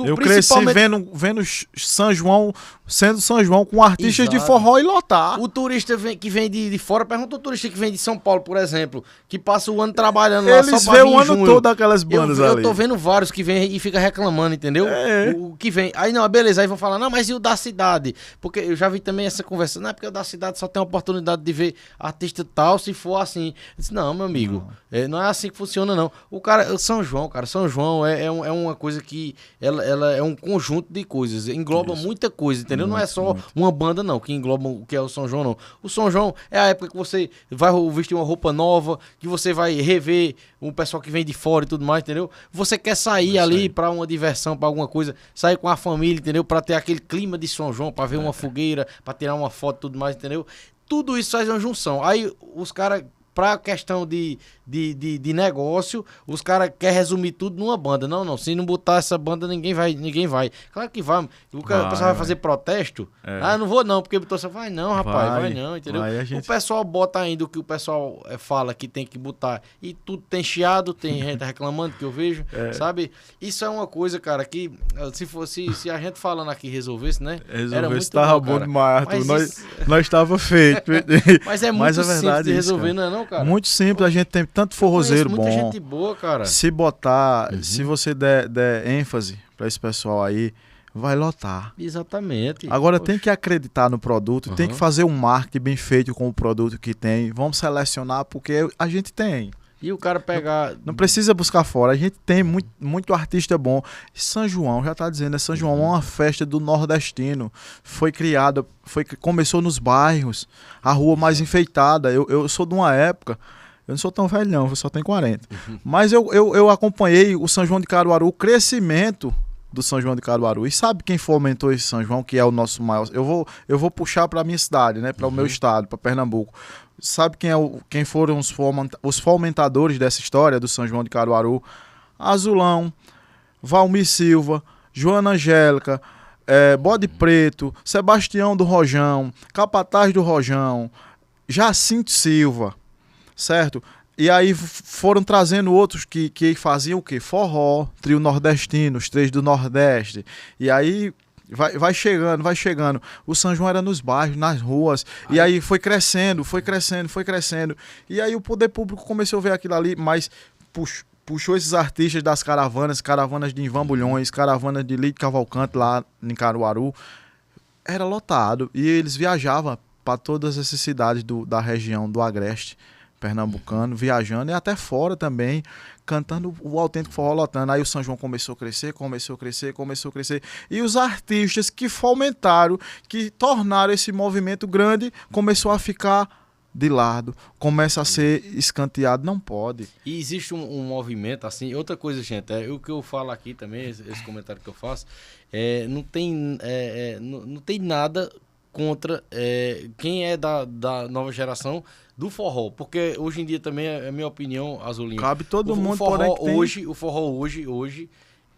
Eu cresci vendo São João, sendo São João com artistas de forró e lotar. O turista que vem de fora, pergunta o turista que vem de São Paulo, por exemplo, que passa o ano trabalhando lá Eles só pra vir vê o ano todo aquelas bandas ali. Eu tô vendo vários que vem e fica reclamando, entendeu? O que vem. Aí não, beleza, aí vão falar, não, mas e o da cidade? Porque eu já vi também essa conversa, não é porque o da cidade só tem a oportunidade de ver artista tal, se for assim. Eu disse, não, meu amigo, não é assim que funciona, não. São João, cara, São João é uma coisa que ela é um conjunto de coisas, engloba muita coisa, entendeu? Não é só uma banda, não, que engloba o que é o São João, não. O São João é a época que você vai vestir uma roupa nova, que você vai rever o pessoal que vem de fora e tudo mais, entendeu? Você quer sair ali pra uma diversão, pra alguma coisa, sair com a família, entendeu? Pra ter aquele clima de São João, pra ver uma fogueira, pra tirar uma foto e tudo mais, entendeu? Tudo isso faz uma junção. Aí os caras, pra questão de de negócio, os caras querem resumir tudo numa banda. Não, se não botar essa banda, ninguém vai. Claro que vai. O pessoal vai fazer protesto. Eu não vou não, porque botou assim, vai não, rapaz, vai não, entendeu? O pessoal bota ainda o que o pessoal fala que tem que botar, e tudo tem chiado, tem gente reclamando que eu vejo, sabe? Isso é uma coisa, cara, que se a gente falando aqui resolvesse, né? Era muito tava bom demais, Arthur. Nós estava feito. Mas é muito simples de resolver, cara. Não, cara? Muito simples, a gente tem tanto forrozeiro bom. Muita gente boa, cara. Se botar, se você der ênfase pra esse pessoal aí, vai lotar. Exatamente. Agora tem que acreditar no produto, tem que fazer um marketing bem feito com o produto que tem. Vamos selecionar porque a gente tem. E o cara pegar... Não precisa buscar fora. A gente tem muito artista bom. São João, já tá dizendo, São João é uma festa do nordestino. Foi criada, começou nos bairros, a rua mais enfeitada. Eu sou de uma época, eu não sou tão velho não, eu só tenho 40. Mas eu acompanhei o São João de Caruaru, o crescimento do São João de Caruaru. E sabe quem fomentou esse São João, que é o nosso maior... Eu vou puxar para a minha cidade, né? Para o meu estado, para Pernambuco. Sabe quem foram os fomentadores dessa história do São João de Caruaru? Azulão, Valmir Silva, Joana Angélica, Bode Preto, Sebastião do Rojão, Capataz do Rojão, Jacinto Silva, certo? E aí foram trazendo outros que faziam o quê? Forró, trio nordestino, os três do Nordeste. E aí vai chegando. O São João era nos bairros, nas ruas. E aí foi crescendo. E aí o poder público começou a ver aquilo ali, mas puxou esses artistas das caravanas de Ivan Bulhões, caravanas de Lídio Cavalcante lá em Caruaru. Era lotado. E eles viajavam para todas essas cidades da região do Agreste pernambucano, viajando e até fora também, cantando o autêntico forró lotando. Aí o São João começou a crescer. E os artistas que fomentaram, que tornaram esse movimento grande, começou a ficar de lado, começa a ser escanteado. Não pode. E existe um movimento, assim, outra coisa, gente, o que eu falo aqui também, esse comentário que eu faço, não tem nada contra quem é da nova geração do forró, porque hoje em dia também é a minha opinião, Azulinho. Cabe todo mundo, forró hoje, o forró hoje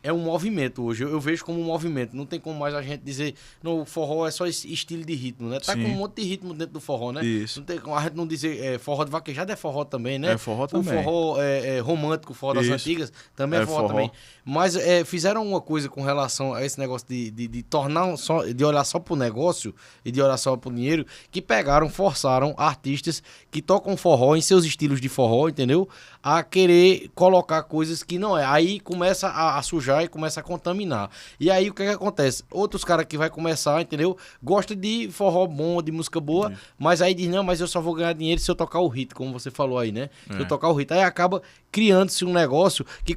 é um movimento hoje. Eu vejo como um movimento. Não tem como mais a gente dizer, não, o forró é só estilo de ritmo, né? Tá com um monte de ritmo dentro do forró, né? Isso. Não tem como a gente não dizer forró de vaquejada é forró também, né? É forró também. O forró romântico, o forró das antigas, também é forró também. Mas fizeram uma coisa com relação a esse negócio de tornar de olhar só pro negócio e de olhar só pro dinheiro, que forçaram artistas que tocam forró em seus estilos de forró, entendeu? A querer colocar coisas que não é. Aí começa a sujar e começa a contaminar. E aí o que acontece? Outros caras que vai começar, entendeu? Gosta de forró bom, de música boa, mas aí diz, não, mas eu só vou ganhar dinheiro se eu tocar o hit, como você falou aí, né? Se eu tocar o hit. Aí acaba criando-se um negócio que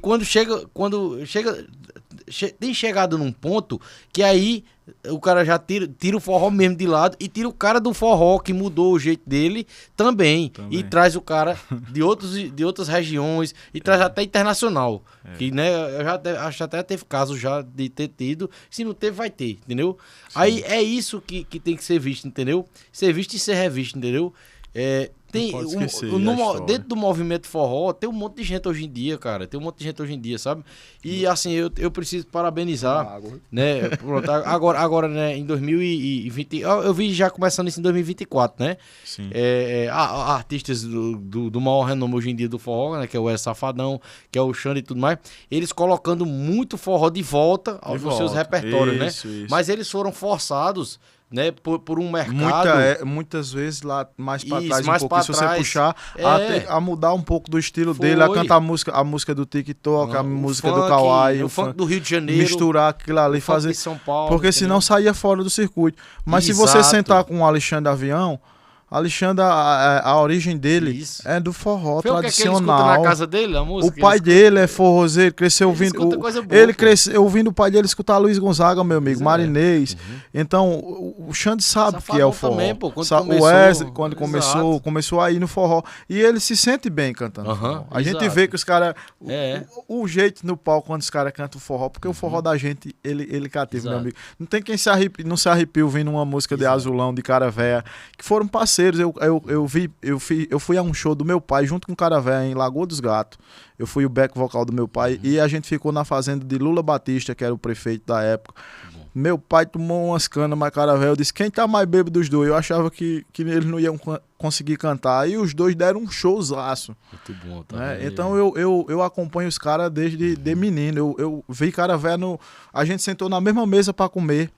tem chegado num ponto que aí o cara já tira o forró mesmo de lado e tira o cara do forró que mudou o jeito dele também. E traz o cara de outras regiões e traz até internacional. Que, né, eu acho até teve casos já de ter tido. Se não teve, vai ter, entendeu? Sim. Aí é isso que tem que ser visto, entendeu? Ser visto e ser revisto, entendeu? Tem dentro do movimento forró tem um monte de gente hoje em dia, cara. Tem um monte de gente hoje em dia, sabe? E assim, eu preciso parabenizar, né? Pronto, agora, né, em 2020, eu vi já começando isso em 2024, né? Sim. Artistas do maior renome hoje em dia do forró, né? Que é o Safadão, que é o Xande e tudo mais. Eles colocando muito forró de volta aos seus repertórios, isso, né? Isso. Mas eles foram forçados, né, por um mercado... muitas vezes lá mais para Isso, trás, mais um pouquinho, se você puxar, a mudar um pouco do estilo dele, a cantar a música do TikTok, a música do Kawaii, o funk do Rio de Janeiro, misturar aquilo ali, fazer... de São Paulo, porque senão saía fora do circuito. Mas se você sentar com o Alexandre Avião, Alexandre, a origem dele é do forró tradicional. Que ele escuta na casa dele, a música? O pai dele é forrozeiro, cresceu ouvindo... Ele cresceu ouvindo o pai dele escutar Luiz Gonzaga, meu amigo, Marinês. Então, o Xande sabe que é o forró. Também, pô, o Wesley, quando começou a ir no forró. E ele se sente bem cantando forró. A gente vê que os caras... O jeito no palco quando os caras cantam forró, porque o forró da gente, ele cativa, meu amigo. Não tem quem não se arrepie ouvindo uma música de Azulão, de Cara Véia, que foram parceiros parceiros. Eu fui a um show do meu pai junto com o Caravé em Lagoa dos Gatos. Eu fui o back vocal do meu pai e a gente ficou na fazenda de Lula Batista, que era o prefeito da época. Meu pai tomou umas canas, mas Caravé, eu disse, quem tá mais bêbado dos dois? Eu achava que eles não iam conseguir cantar. E os dois deram um showzaço. Muito bom, tá? Né? Então eu acompanho os caras desde de menino. Eu vi Caravé a gente sentou na mesma mesa para comer.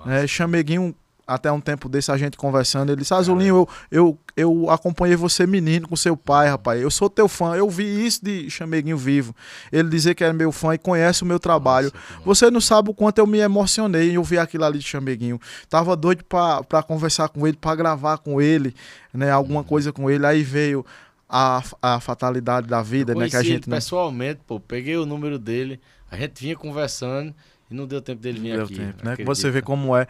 Né? Chameguinho, até um tempo desse, a gente conversando, ele disse, Azulinho, eu acompanhei você menino com seu pai, rapaz, eu sou teu fã, eu vi isso de Chameguinho vivo, ele dizer que era meu fã e conhece o meu trabalho. Você não sabe o quanto eu me emocionei em ouvir aquilo ali de Chameguinho, tava doido pra conversar com ele, pra gravar com ele, né, alguma coisa com ele, aí veio a fatalidade da vida, né, que a gente não... pessoalmente, pô, peguei o número dele, a gente vinha conversando e não deu tempo dele vir aqui. Tempo, né? Você vê como é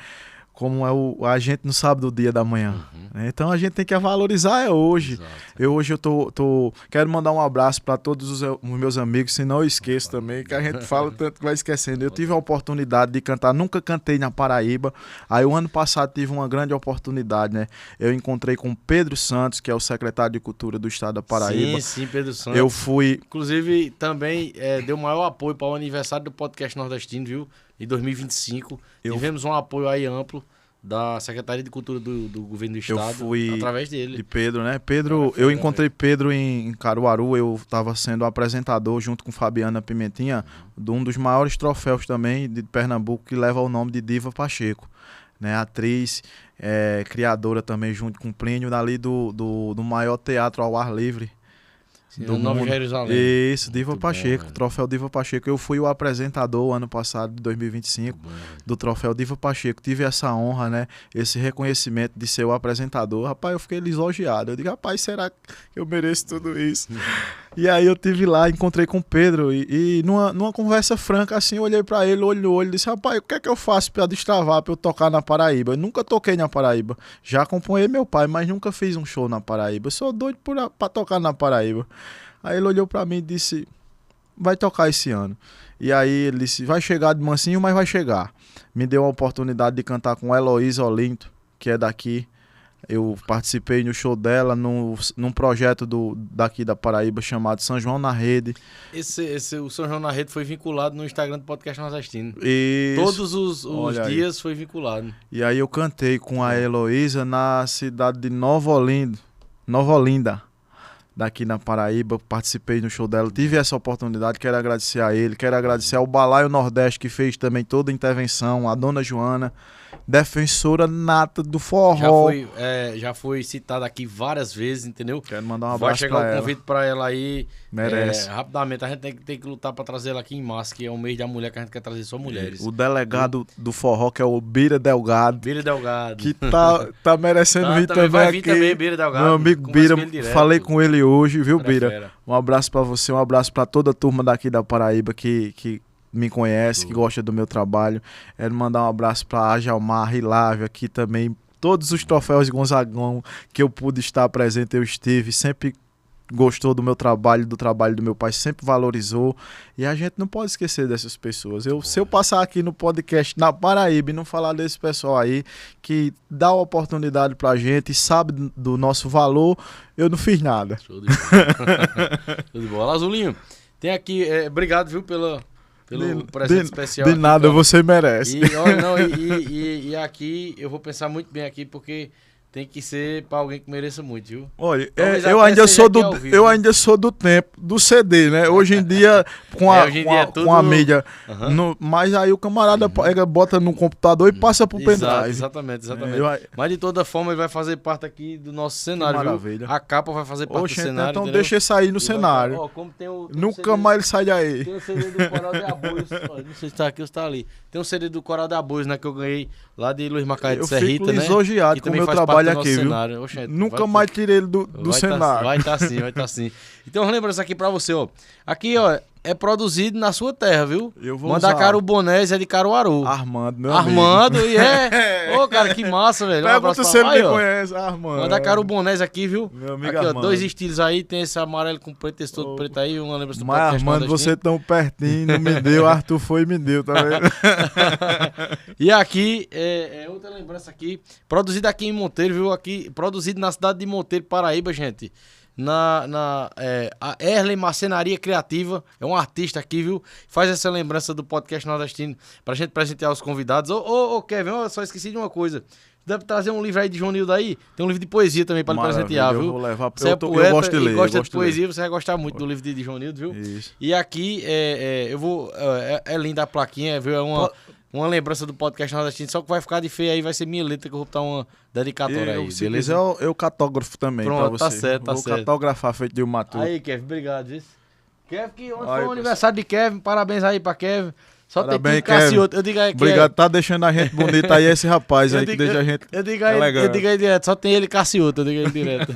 a gente não sabe do dia da manhã. Né? Então a gente tem que valorizar hoje. Hoje eu quero mandar um abraço para todos os meus amigos, senão eu esqueço também, que a gente fala tanto que vai esquecendo. Eu tive a oportunidade de cantar, nunca cantei na Paraíba. Aí o ano passado tive uma grande oportunidade, né? Eu encontrei com Pedro Santos, que é o secretário de Cultura do estado da Paraíba. Sim, Pedro Santos. Eu fui... Inclusive, também deu maior apoio para o aniversário do podcast nordestino, viu? Em 2025, tivemos um apoio aí amplo da Secretaria de Cultura do Governo do Estado, através dele. De Pedro, né? Pedro, eu encontrei Pedro em Caruaru, eu estava sendo apresentador junto com Fabiana Pimentinha, de um dos maiores troféus também de Pernambuco, que leva o nome de Diva Pacheco. Né? Atriz, criadora também, junto com Plínio, ali do maior teatro ao ar livre. Do Nova Jerusalém. Isso, Diva Pacheco, troféu Diva Pacheco. Eu fui o apresentador ano passado, de 2025, do troféu Diva Pacheco. Tive essa honra, né? Esse reconhecimento de ser o apresentador. Rapaz, eu fiquei lisonjeado. Eu digo, rapaz, será que eu mereço tudo isso? E aí eu tive lá, encontrei com o Pedro e numa conversa franca, assim, eu olhei pra ele, olho no olho, e disse, rapaz, o que é que eu faço pra destravar, pra eu tocar na Paraíba? Eu nunca toquei na Paraíba. Já acompanhei meu pai, mas nunca fiz um show na Paraíba. Eu sou doido pra tocar na Paraíba. Aí ele olhou pra mim e disse, vai tocar esse ano. E aí ele disse, vai chegar de mansinho, mas vai chegar. Me deu a oportunidade de cantar com Heloísa Olinto, que é daqui. Eu participei no show dela num projeto daqui da Paraíba chamado São João na Rede. O São João na Rede foi vinculado no Instagram do Podcast Nordestino. Isso. Todos os dias foi vinculado. E aí eu cantei com a Heloísa na cidade de Nova Olinda, daqui na Paraíba. Participei no show dela, tive essa oportunidade, quero agradecer a ele, quero agradecer ao Balaio Nordeste, que fez também toda a intervenção, a dona Joana, defensora nata do forró. Já foi citada aqui várias vezes, entendeu? Quero mandar um abraço pra ela. Vai chegar o convite pra ela aí. Merece. Rapidamente, a gente tem que lutar pra trazer ela aqui em massa, que é o mês da mulher que a gente quer trazer só mulheres. O delegado do forró, que é o Bira Delgado. Que tá merecendo vir também vai aqui. Vir também, Bira Delgado. Meu amigo Bira, falei com ele hoje, viu, Bira? Fera. Um abraço pra você, um abraço pra toda a turma daqui da Paraíba que me conhece, que gosta do meu trabalho. Quero mandar um abraço pra Ajalmar, Hilávia, aqui também. Todos os troféus de Gonzagão que eu pude estar presente, eu estive, sempre gostou do meu trabalho, do trabalho do meu pai, sempre valorizou. E a gente não pode esquecer dessas pessoas. Se eu passar aqui no podcast na Paraíba e não falar desse pessoal aí, que dá oportunidade pra gente e sabe do nosso valor, eu não fiz nada. Show de bola. Show de bola. Azulinho, tem aqui, obrigado, viu, pelo presente especial. De aqui, nada, você merece. E aqui, eu vou pensar muito bem aqui, porque tem que ser pra alguém que mereça muito, viu? Olha, eu ainda sou do tempo do CD, né? Hoje em dia, com a mídia. Mas aí o camarada bota no computador e passa pro pendrive. Exatamente. Mas de toda forma, ele vai fazer parte aqui do nosso cenário. Que maravilha. Viu? A capa vai fazer parte do cenário. Então entendeu? deixa ele sair no cenário. Como tem Nunca CD, mais ele sai daí. Tem o CD do Coral de Aboios. Não sei se tá aqui ou se tá ali. Tem um CD do Coral de Aboios, né? Que eu ganhei lá de Luiz Macaé de Serrita, né? Eu fico lisonjeado com o meu trabalho aqui, viu? Oxente, nunca mais tirei ele do cenário. Vai tá sim. Então, lembrança aqui pra você, ó. Aqui, ó, é produzido na sua terra, viu? Eu vou Mandacaru Bonés é de Caruaru. Armando, meu Armando, amigo. e é. Ô, cara, que massa, velho. Um abraço Pergunta pra- se ele Aí, me ó. conhece, Armando. Mandacaru Bonés aqui, viu? Meu amigo aqui, ó, Armando. 2 estilos aí. Tem esse amarelo com preto, esse todo preto aí. Uma lembrança do Mas podcast Armando, nordestino. você tão pertinho, não me deu, Arthur foi e me deu, tá vendo? E aqui, é outra lembrança aqui, produzido aqui em Monteiro, viu? Aqui, produzido na cidade de Monteiro, Paraíba, gente. A Erlen Marcenaria Criativa, é um artista aqui, viu? Faz essa lembrança do podcast nordestino pra gente presentear os convidados. Ô, Kevin, eu só esqueci de uma coisa. Deve trazer um livro aí de João Nildo aí. Tem um livro de poesia também pra lhe Maravilha, presentear, eu viu? vou levar pra- Você eu tô- eu poeta gosto de ler, e eu gosta gosto de de ler. poesia, você vai gostar muito do livro de João Nildo, viu? Isso. E aqui, eu vou... É linda a plaquinha, viu? É uma lembrança do podcast nordestino, só que vai ficar de feio aí, vai ser minha letra que eu vou botar uma dedicatória aí, Se beleza? quiser, eu catógrafo também Pronto, pra tá você. certo, tá Vou certo. catografar feito de um matuto. Aí, Kevin, obrigado, viu? Kevin, que ontem Aí, foi o aniversário de Kevin, parabéns aí pra Kevin. Só Parabéns, tem que Cacioto. Eu digo aí, Obrigado, tá deixando a gente bonita aí, esse rapaz Eu aí digo- que deixa a gente Eu digo aí, elegante. eu digo aí direto, só tem ele Cacioto, eu digo aí direto.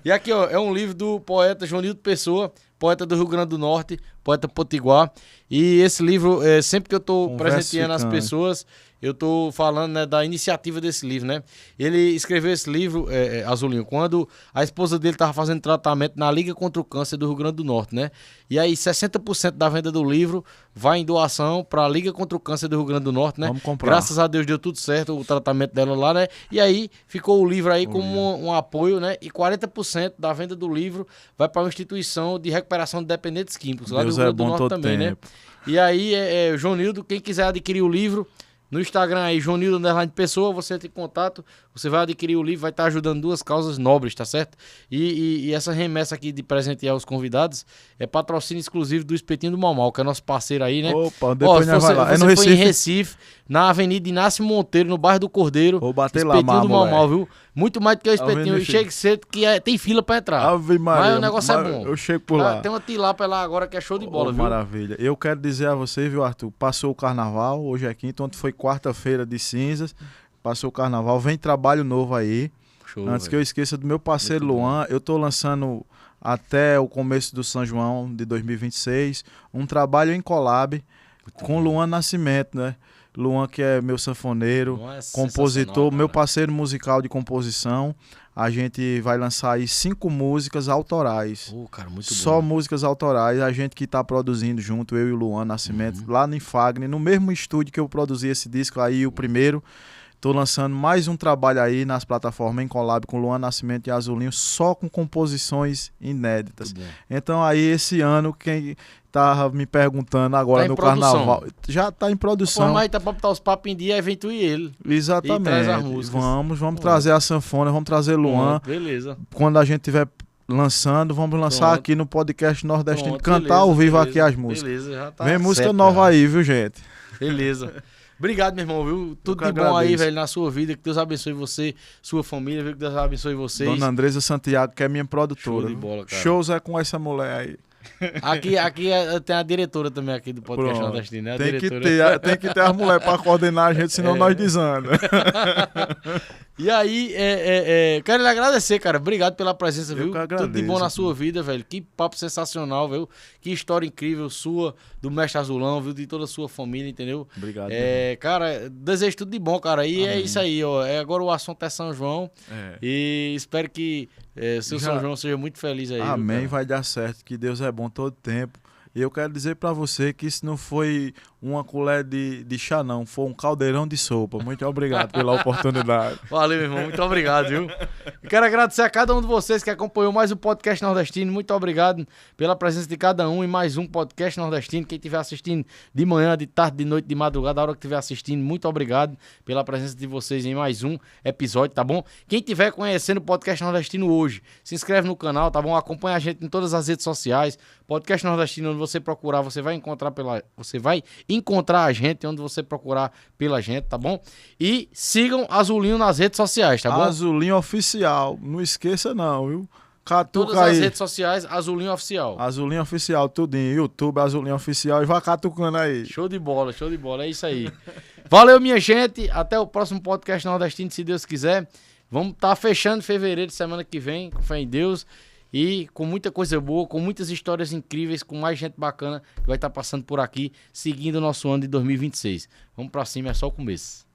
E aqui, ó, é um livro do poeta João Nildo Pessoa, poeta do Rio Grande do Norte, poeta potiguar. E esse livro, sempre que eu tô Conversa presenteando as ficante. pessoas, eu tô falando, né, da iniciativa desse livro, né? Ele escreveu esse livro, Azulinho, quando a esposa dele tava fazendo tratamento na Liga contra o Câncer do Rio Grande do Norte, né? E aí 60% da venda do livro vai em doação para a Liga contra o Câncer do Rio Grande do Norte, né? Vamos comprar. Graças a Deus deu tudo certo o tratamento dela lá, né? E aí ficou o livro aí como um apoio, né? E 40% da venda do livro vai para uma instituição de recuperação de dependentes químicos lá Deus do Rio é Grande do bom Norte todo também, né? tempo. E aí, João Nildo, quem quiser adquirir o livro, no Instagram aí, João Nildo _ Pessoa, você entra em contato, você vai adquirir o livro, vai estar ajudando 2 causas nobres, tá certo? E essa remessa aqui de presentear os convidados é patrocínio exclusivo do Espetinho do Mau Mau, que é nosso parceiro aí, né? Opa, depois se nós você, vai lá. É você no foi em Recife? Recife, na Avenida Inácio Monteiro, no bairro do Cordeiro. Vou bater lá, Espetinho do Mau moleque. Mau, viu? Muito mais do que o Espetinho. Avenida Chega cedo que tem fila pra entrar. Ave Maria, Mas o negócio mas é bom. eu chego por Tá, lá. tem uma tilápia lá agora que é show de bola, Oh, viu? maravilha. Eu quero dizer a você, viu, Arthur? Passou o carnaval, hoje é quinta, ontem foi quarta-feira de cinzas. Passou o carnaval, vem trabalho novo aí. Show, Antes que velho. eu esqueça do meu parceiro Muito bom. Luan, eu tô lançando até o começo do São João de 2026 um trabalho em collab com Luan Nascimento, né? Luan, que é meu sanfoneiro, Luan é compositor, sensacional, meu cara. parceiro musical de composição. A gente vai lançar aí 5 músicas autorais. Cara, muito Só bom. músicas autorais, a gente que tá produzindo junto, eu e o Luan Nascimento, Uhum. lá no Fagner, no mesmo estúdio que eu produzi esse disco aí, o primeiro. Tô lançando mais um trabalho aí nas plataformas em collab com Luan Nascimento e Azulinho, só com composições inéditas. Muito bom. Então aí esse ano, quem tava me perguntando agora Tá em no produção. carnaval, já tá em Pô, produção. mas tá pra botar os papos em dia, aí vem tu e ele. Exatamente. E traz as músicas. Vamos Pronto. trazer a sanfona, vamos trazer Luan. Pronto, beleza. Quando a gente tiver lançando, vamos lançar Pronto. aqui no podcast nordestino, Pronto, cantar beleza, ao vivo beleza, aqui as músicas. Beleza, já tá Vem música certo, nova já. aí, viu, gente? Beleza. Obrigado, meu irmão, viu? Tudo que de bom aí, agradeço. velho, na sua vida. Que Deus abençoe você, sua família, viu? Que Deus abençoe vocês. Dona Andresa Santiago, que é minha produtora. Show de bola, cara. Shows é com essa mulher aí. Aqui tem a diretora também aqui do podcast Pronto. nordestino, né? A Tem diretora. tem que ter as mulheres pra coordenar a gente, senão nós desanda. E aí, quero lhe agradecer, cara. Obrigado pela presença, Eu viu? que Tudo de bom agradeço. na sua vida, velho. Que papo sensacional, viu? Que história incrível sua, do Mestre Azulão, viu? De toda a sua família, entendeu? Obrigado. Cara, desejo tudo de bom, cara. E é Amém. isso aí, ó. Agora o assunto é São João. É. E espero que seu Já- São João seja muito feliz aí. viu, Amém, cara? vai dar certo, que Deus é bom todo tempo. E eu quero dizer pra você que isso não foi uma colher de chá, não. Foi um caldeirão de sopa. Muito obrigado pela oportunidade. Valeu, meu irmão. Muito obrigado, viu? Eu quero agradecer a cada um de vocês que acompanhou mais um podcast nordestino. Muito obrigado pela presença de cada um em mais um podcast nordestino. Quem estiver assistindo de manhã, de tarde, de noite, de madrugada, a hora que estiver assistindo, muito obrigado pela presença de vocês em mais um episódio, tá bom? Quem estiver conhecendo o podcast nordestino hoje, se inscreve no canal, tá bom? Acompanha a gente em todas as redes sociais. Podcast nordestino, onde você procurar, você vai encontrar a gente onde você procurar pela gente, tá bom? E sigam Azulinho nas redes sociais, tá bom? Azulinho Oficial. Não esqueça não, viu? Catuca Todas as aí. redes sociais, Azulinho Oficial. Azulinho Oficial, tudinho. YouTube, Azulinho Oficial. E vai catucando aí. Show de bola, é isso aí. Valeu, minha gente. Até o próximo podcast nordestino, se Deus quiser. Vamos estar fechando fevereiro, semana que vem, com fé em Deus. e com muita coisa boa, com muitas histórias incríveis, com mais gente bacana que vai estar passando por aqui, seguindo o nosso ano de 2026. Vamos pra cima, é só o começo.